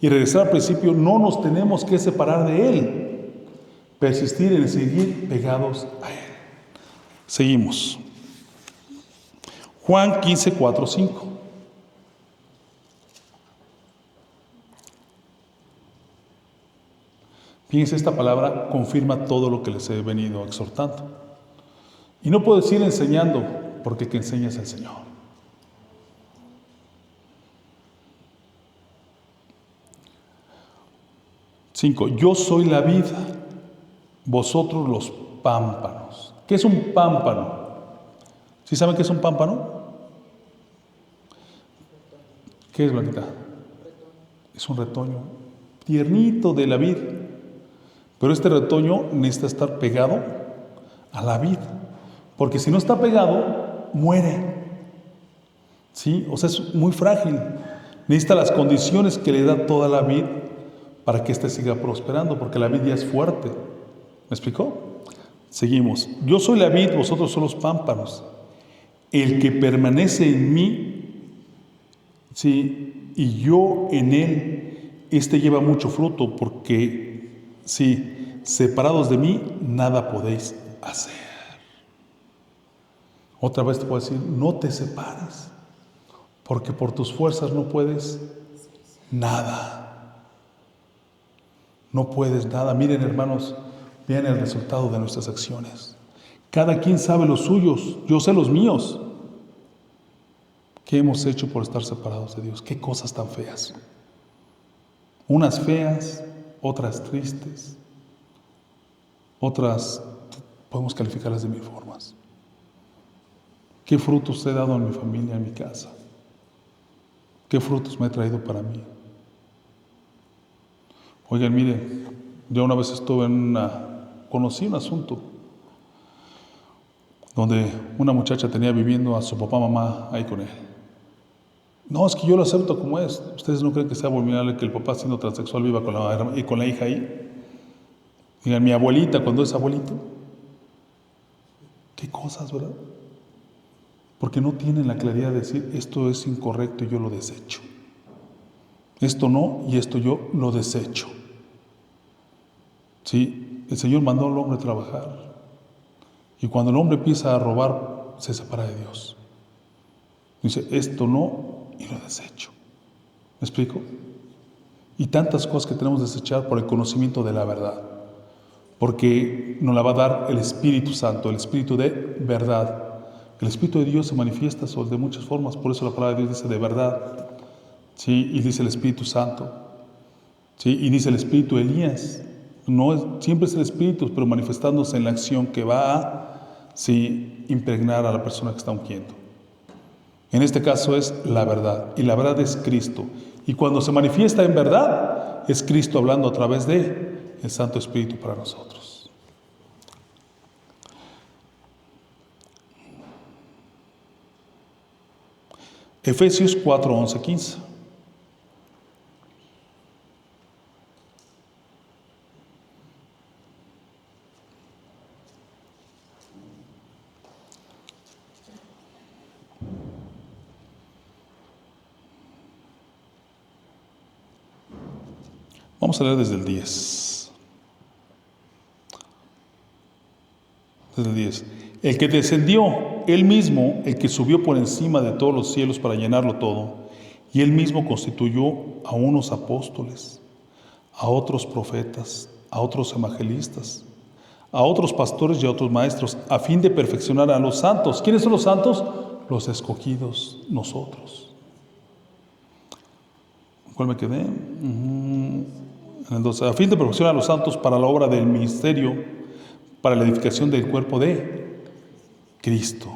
y regresar al principio, no nos tenemos que separar de Él. Persistir en seguir pegados a Él. Seguimos. Juan 15, 4, 5. Fíjense, esta palabra confirma todo lo que les he venido exhortando. Y no puedo decir enseñando, porque que enseña es el Señor. Cinco. Yo soy la vid, vosotros los pámpanos. ¿Qué es un pámpano? ¿Sí saben qué es un pámpano? ¿Qué es, Blanquita? Es un retoño tiernito de la vid. Pero este retoño necesita estar pegado a la vid, porque si no está pegado, muere. ¿Sí? O sea, es muy frágil. Necesita las condiciones que le da toda la vid para que éste siga prosperando, porque la vid ya es fuerte. ¿Me explicó? Seguimos. Yo soy la vid, vosotros sois los pámpanos. El que permanece en mí, ¿sí?, y yo en él, este lleva mucho fruto, porque sí, separados de mí, nada podéis hacer. Otra vez te puedo decir, no te separes, porque por tus fuerzas no puedes nada. No puedes nada. Miren, hermanos, vean el resultado de nuestras acciones. Cada quien sabe los suyos, yo sé los míos. ¿Qué hemos hecho por estar separados de Dios? ¿Qué cosas tan feas? Unas feas, otras tristes, otras podemos calificarlas de mil formas. ¿Qué frutos he dado en mi familia, en mi casa? ¿Qué frutos me he traído para mí? Oigan, miren, yo una vez conocí un asunto donde una muchacha tenía viviendo a su papá, mamá ahí con él. No, es que yo lo acepto como es. ¿Ustedes no creen que sea abominable que el papá, siendo transexual, viva con la hija ahí? Digan, mi abuelita, cuando es abuelito. Qué cosas, ¿verdad? Porque no tienen la claridad de decir, esto es incorrecto y yo lo desecho. Esto no, y esto yo lo desecho. Sí, el Señor mandó al hombre a trabajar. Y cuando el hombre empieza a robar, se separa de Dios. Dice, esto no, y lo desecho. ¿Me explico? Y tantas cosas que tenemos que desechar por el conocimiento de la verdad. Porque nos la va a dar el Espíritu Santo, el Espíritu de verdad. El Espíritu de Dios se manifiesta de muchas formas, por eso la palabra de Dios dice de verdad. ¿Sí? Y dice el Espíritu Santo. ¿Sí? Y dice el Espíritu Elías. Siempre es el Espíritu, pero manifestándose en la acción que va a impregnar a la persona que está ungiendo. En este caso es la verdad, y la verdad es Cristo. Y cuando se manifiesta en verdad, es Cristo hablando a través de el Santo Espíritu para nosotros. Efesios 4, 11, 15. Vamos a leer desde el 10. Desde el 10. El que descendió, Él mismo, el que subió por encima de todos los cielos para llenarlo todo, y Él mismo constituyó a unos apóstoles, a otros profetas, a otros evangelistas, a otros pastores y a otros maestros, a fin de perfeccionar a los santos. ¿Quiénes son los santos? Los escogidos, nosotros. ¿Cuál me quedé? En el 12, a fin de perfeccionar a los santos para la obra del ministerio, para la edificación del cuerpo de Cristo,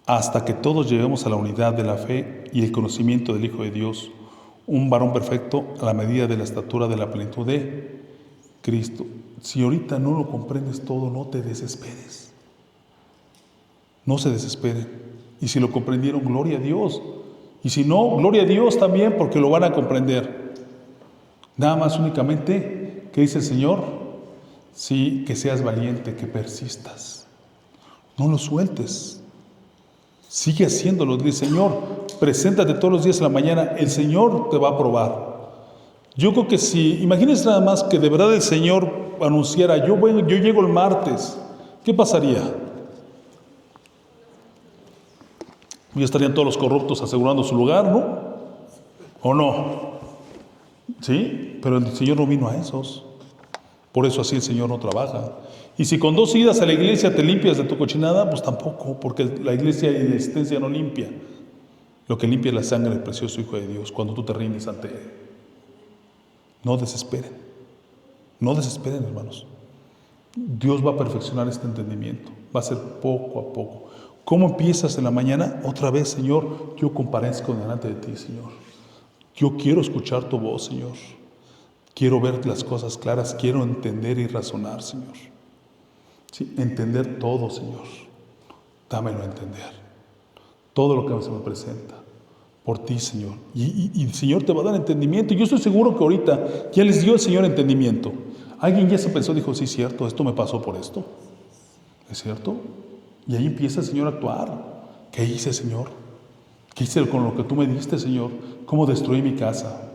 hasta que todos lleguemos a la unidad de la fe y el conocimiento del Hijo de Dios, un varón perfecto a la medida de la estatura de la plenitud de Cristo. Si ahorita no lo comprendes todo, no te desesperes. No se desesperen. Y si lo comprendieron, gloria a Dios. Y si no, gloria a Dios también, porque lo van a comprender. Nada más únicamente, ¿qué dice el Señor? Sí, que seas valiente, que persistas. No lo sueltes. Sigue haciéndolo. Dice, Señor, preséntate todos los días en la mañana. El Señor te va a probar. Yo creo que si, imagínense nada más que de verdad el Señor anunciara, yo llego el martes, ¿qué pasaría? Ya estarían todos los corruptos asegurando su lugar, ¿no? ¿O no? ¿Sí? Pero el Señor no vino a esos. Por eso así el Señor no trabaja. Y si con 2 idas a la iglesia te limpias de tu cochinada, pues tampoco, porque la iglesia y la existencia no limpia. Lo que limpia es la sangre del precioso Hijo de Dios cuando tú te rindes ante Él. No desesperen. No desesperen, hermanos. Dios va a perfeccionar este entendimiento. Va a ser poco a poco. ¿Cómo empiezas en la mañana? Otra vez, Señor, yo comparezco delante de ti, Señor. Yo quiero escuchar tu voz, Señor. Quiero ver las cosas claras. Quiero entender y razonar, Señor. Sí, entender todo, Señor. Dámelo a entender. Todo lo que se me presenta. Por ti, Señor. Y el Señor te va a dar entendimiento. Yo estoy seguro que ahorita ya les dio el Señor entendimiento. Alguien ya se pensó, dijo, sí, cierto, esto me pasó por esto. ¿Es cierto? Y ahí empieza el Señor a actuar. ¿Qué hice, Señor? ¿Qué hice con lo que tú me diste, Señor? ¿Cómo destruí mi casa?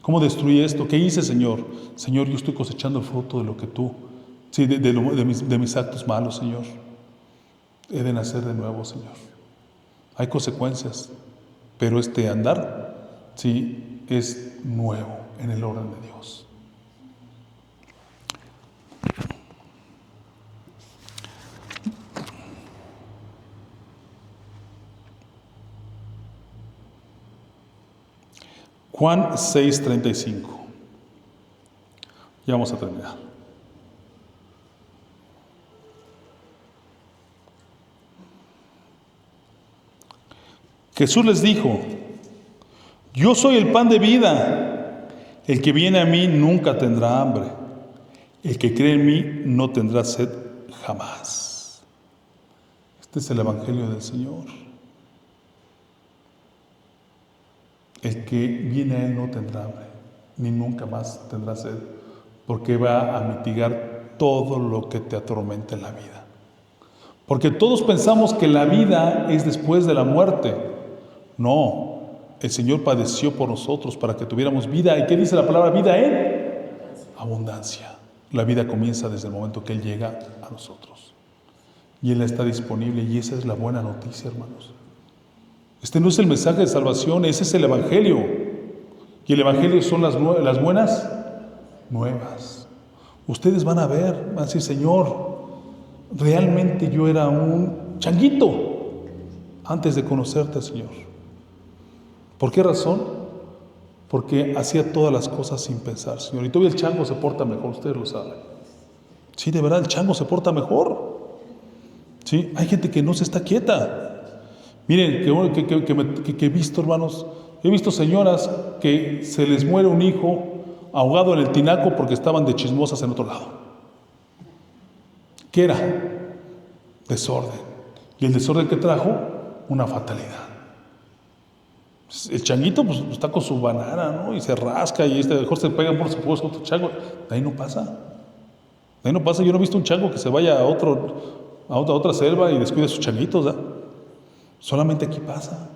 ¿Cómo destruí esto? ¿Qué hice, Señor? Señor, yo estoy cosechando el fruto de lo que tú, sí, de mis actos malos, Señor. He de nacer de nuevo, Señor. Hay consecuencias, pero este andar, sí, es nuevo en el orden de Dios. Juan 6:35. Ya vamos a terminar. Jesús les dijo, yo soy el pan de vida. El que viene a mí nunca tendrá hambre. El que cree en mí no tendrá sed jamás. Este es el Evangelio del Señor. El que viene a Él no tendrá hambre, ni nunca más tendrá sed, porque va a mitigar todo lo que te atormenta en la vida. Porque todos pensamos que la vida es después de la muerte. No, el Señor padeció por nosotros para que tuviéramos vida. ¿Y qué dice la palabra? Vida en abundancia. La vida comienza desde el momento que Él llega a nosotros. Y Él está disponible, y esa es la buena noticia, hermanos. Este no es el mensaje de salvación, ese es el Evangelio. Y el Evangelio son las buenas nuevas. Ustedes van a ver, van a decir, Señor, realmente yo era un changuito antes de conocerte, Señor. ¿Por qué razón? Porque hacía todas las cosas sin pensar, Señor. Y todavía el chango se porta mejor, ustedes lo saben. Sí, de verdad, el chango se porta mejor. Sí, hay gente que no se está quieta. Miren, que he visto, hermanos, he visto señoras que se les muere un hijo ahogado en el tinaco porque estaban de chismosas en otro lado. ¿Qué era? Desorden. ¿Y el desorden que trajo? Una fatalidad. El changuito pues está con su banana, ¿no? Y se rasca y mejor se pega por su puesto otro chango. De ahí no pasa. De ahí no pasa. Yo no he visto un chango que se vaya a otra selva y descuide a sus changuitos, ¿verdad? Solamente aquí pasa.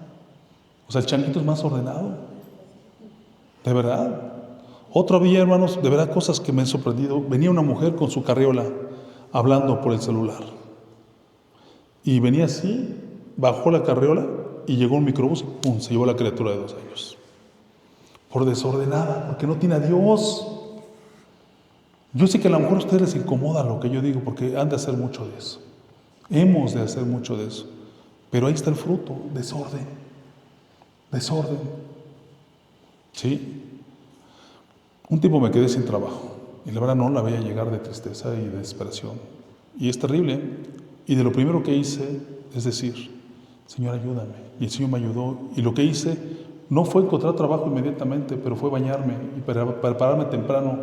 O sea, el changuito es más ordenado. De verdad. Otro día, hermanos, de verdad, cosas que me han sorprendido. Venía una mujer con su carriola hablando por el celular. Y venía así, bajó la carriola y llegó un microbús y ¡pum! Se llevó a la criatura de 2 años. Por desordenada, porque no tiene a Dios. Yo sé que a lo mejor a ustedes les incomoda lo que yo digo, porque han de hacer mucho de eso. Hemos de hacer mucho de eso. Pero ahí está el fruto, desorden. Desorden. ¿Sí? Un tiempo me quedé sin trabajo y la verdad no la veía llegar de tristeza y de desesperación. Y es terrible. Y de lo primero que hice es decir, Señor, ayúdame. Y el Señor me ayudó. Y lo que hice no fue encontrar trabajo inmediatamente, pero fue bañarme y prepararme temprano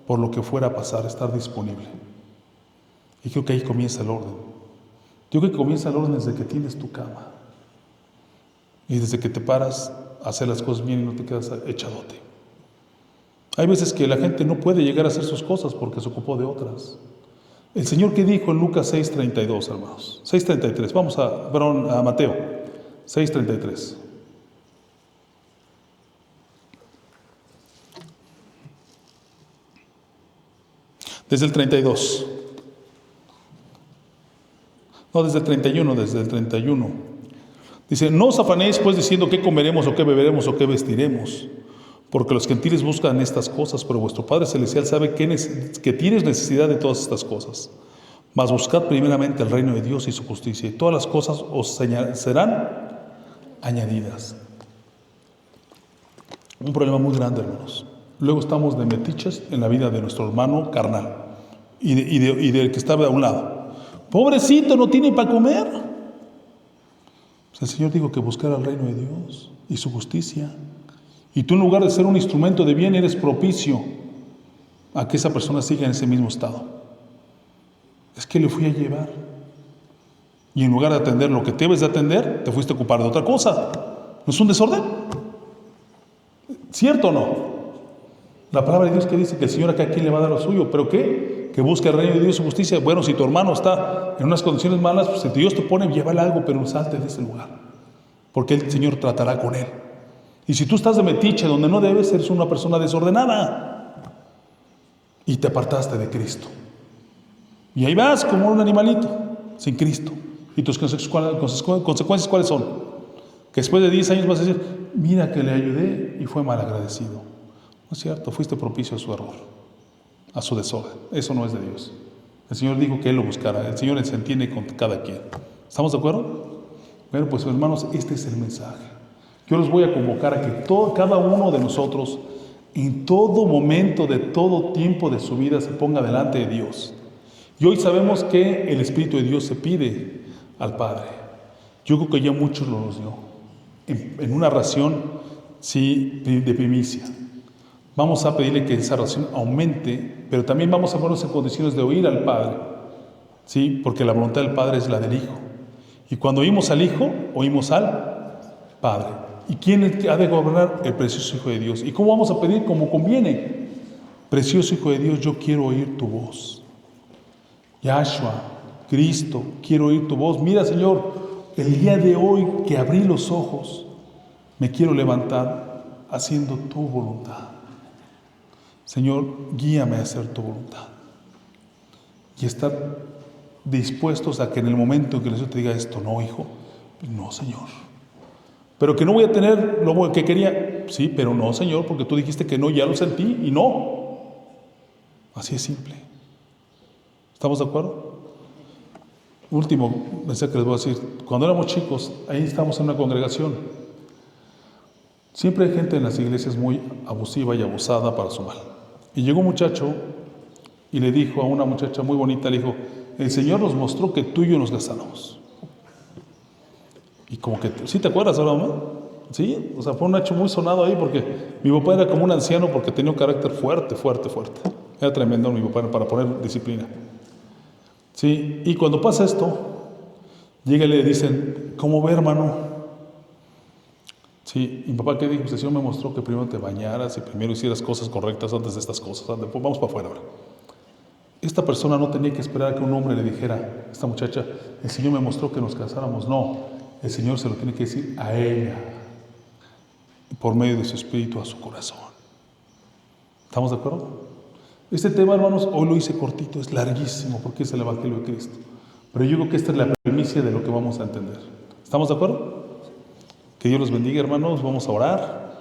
por lo que fuera a pasar, estar disponible. Y creo que ahí comienza el orden. Yo creo que comienza el orden desde que tienes tu cama. Y desde que te paras a hacer las cosas bien y no te quedas echadote. Hay veces que la gente no puede llegar a hacer sus cosas porque se ocupó de otras. El Señor que dijo en Lucas 6:32, hermanos, 6:33, vamos a Mateo 6:33. Desde el 32. No, desde el 31, desde el 31. Dice, no os afanéis pues diciendo qué comeremos o qué beberemos o qué vestiremos, porque los gentiles buscan estas cosas, pero vuestro Padre Celestial sabe que tienes necesidad de todas estas cosas. Mas buscad primeramente el reino de Dios y su justicia, y todas las cosas os serán añadidas. Un problema muy grande, hermanos. Luego estamos de metiches en la vida de nuestro hermano carnal y del que estaba a un lado. Pobrecito, no tiene para comer. Pues el Señor dijo que buscara el reino de Dios y su justicia. Y tú, en lugar de ser un instrumento de bien, eres propicio a que esa persona siga en ese mismo estado. Es que le fui a llevar. Y en lugar de atender lo que debes de atender, te fuiste a ocupar de otra cosa. ¿No es un desorden? ¿Cierto o no? La palabra de Dios que dice que el Señor acá a quien le va a dar lo suyo. ¿Pero qué? Que busque el reino de Dios y su justicia. Bueno, si tu hermano está en unas condiciones malas, pues si Dios te pone, llévale algo, pero no salte de ese lugar. Porque el Señor tratará con él. Y si tú estás de metiche donde no debes, eres una persona desordenada. Y te apartaste de Cristo. Y ahí vas como un animalito, sin Cristo. ¿Y tus consecuencias cuáles son? Que después de 10 años vas a decir, mira que le ayudé y fue mal agradecido. No es cierto, fuiste propicio a su error, a su desorden. Eso no es de Dios. El Señor dijo que Él lo buscara. El Señor se entiende con cada quien. ¿Estamos de acuerdo? Bueno, pues hermanos, este es el mensaje. Yo los voy a convocar a que cada uno de nosotros, en todo momento, de todo tiempo de su vida, se ponga delante de Dios. Y hoy sabemos que el Espíritu de Dios se pide al Padre. Yo creo que ya muchos lo nos dio. En una ración, sí, de primicia. Vamos a pedirle que esa ración aumente, pero también vamos a ponernos en condiciones de oír al Padre. Sí, porque la voluntad del Padre es la del Hijo. Y cuando oímos al Hijo, oímos al Padre. ¿Y quién ha de gobernar? El precioso Hijo de Dios. ¿Y cómo vamos a pedir? Como conviene. Precioso Hijo de Dios, yo quiero oír tu voz. Yahshua, Cristo, quiero oír tu voz. Mira, Señor, el día de hoy que abrí los ojos, me quiero levantar haciendo tu voluntad. Señor, guíame a hacer tu voluntad. Y estar dispuestos a que en el momento en que el Señor te diga esto, no, hijo, no, Señor. Pero que no voy a tener lo que quería, sí, pero no, Señor, porque tú dijiste que no, ya lo sentí y no. Así es simple. ¿Estamos de acuerdo? Último mensaje que les voy a decir. Cuando éramos chicos, ahí estábamos en una congregación. Siempre hay gente en las iglesias muy abusiva y abusada para su mal. Y llegó un muchacho y le dijo a una muchacha muy bonita, le dijo, el Señor nos mostró que tú y yo nos casáramos. Y como que, ¿sí te acuerdas ahora, mamá? Sí, o sea, fue un hecho muy sonado ahí porque mi papá era como un anciano porque tenía un carácter fuerte. Era tremendo mi papá para poner disciplina. Sí, y cuando pasa esto, llega y le dicen, ¿cómo ve, hermano? Sí, y mi papá, ¿qué dijo? Pues el Señor me mostró que primero te bañaras y primero hicieras cosas correctas antes de estas cosas. Después vamos para afuera ahora. Esta persona no tenía que esperar a que un hombre le dijera, esta muchacha, el Señor me mostró que nos casáramos. No, el Señor se lo tiene que decir a ella, por medio de su espíritu a su corazón. ¿Estamos de acuerdo? Este tema, hermanos, hoy lo hice cortito, es larguísimo porque es el Evangelio de Cristo. Pero yo creo que esta es la primicia de lo que vamos a entender. ¿Estamos de acuerdo? Que Dios los bendiga, hermanos. Vamos a orar.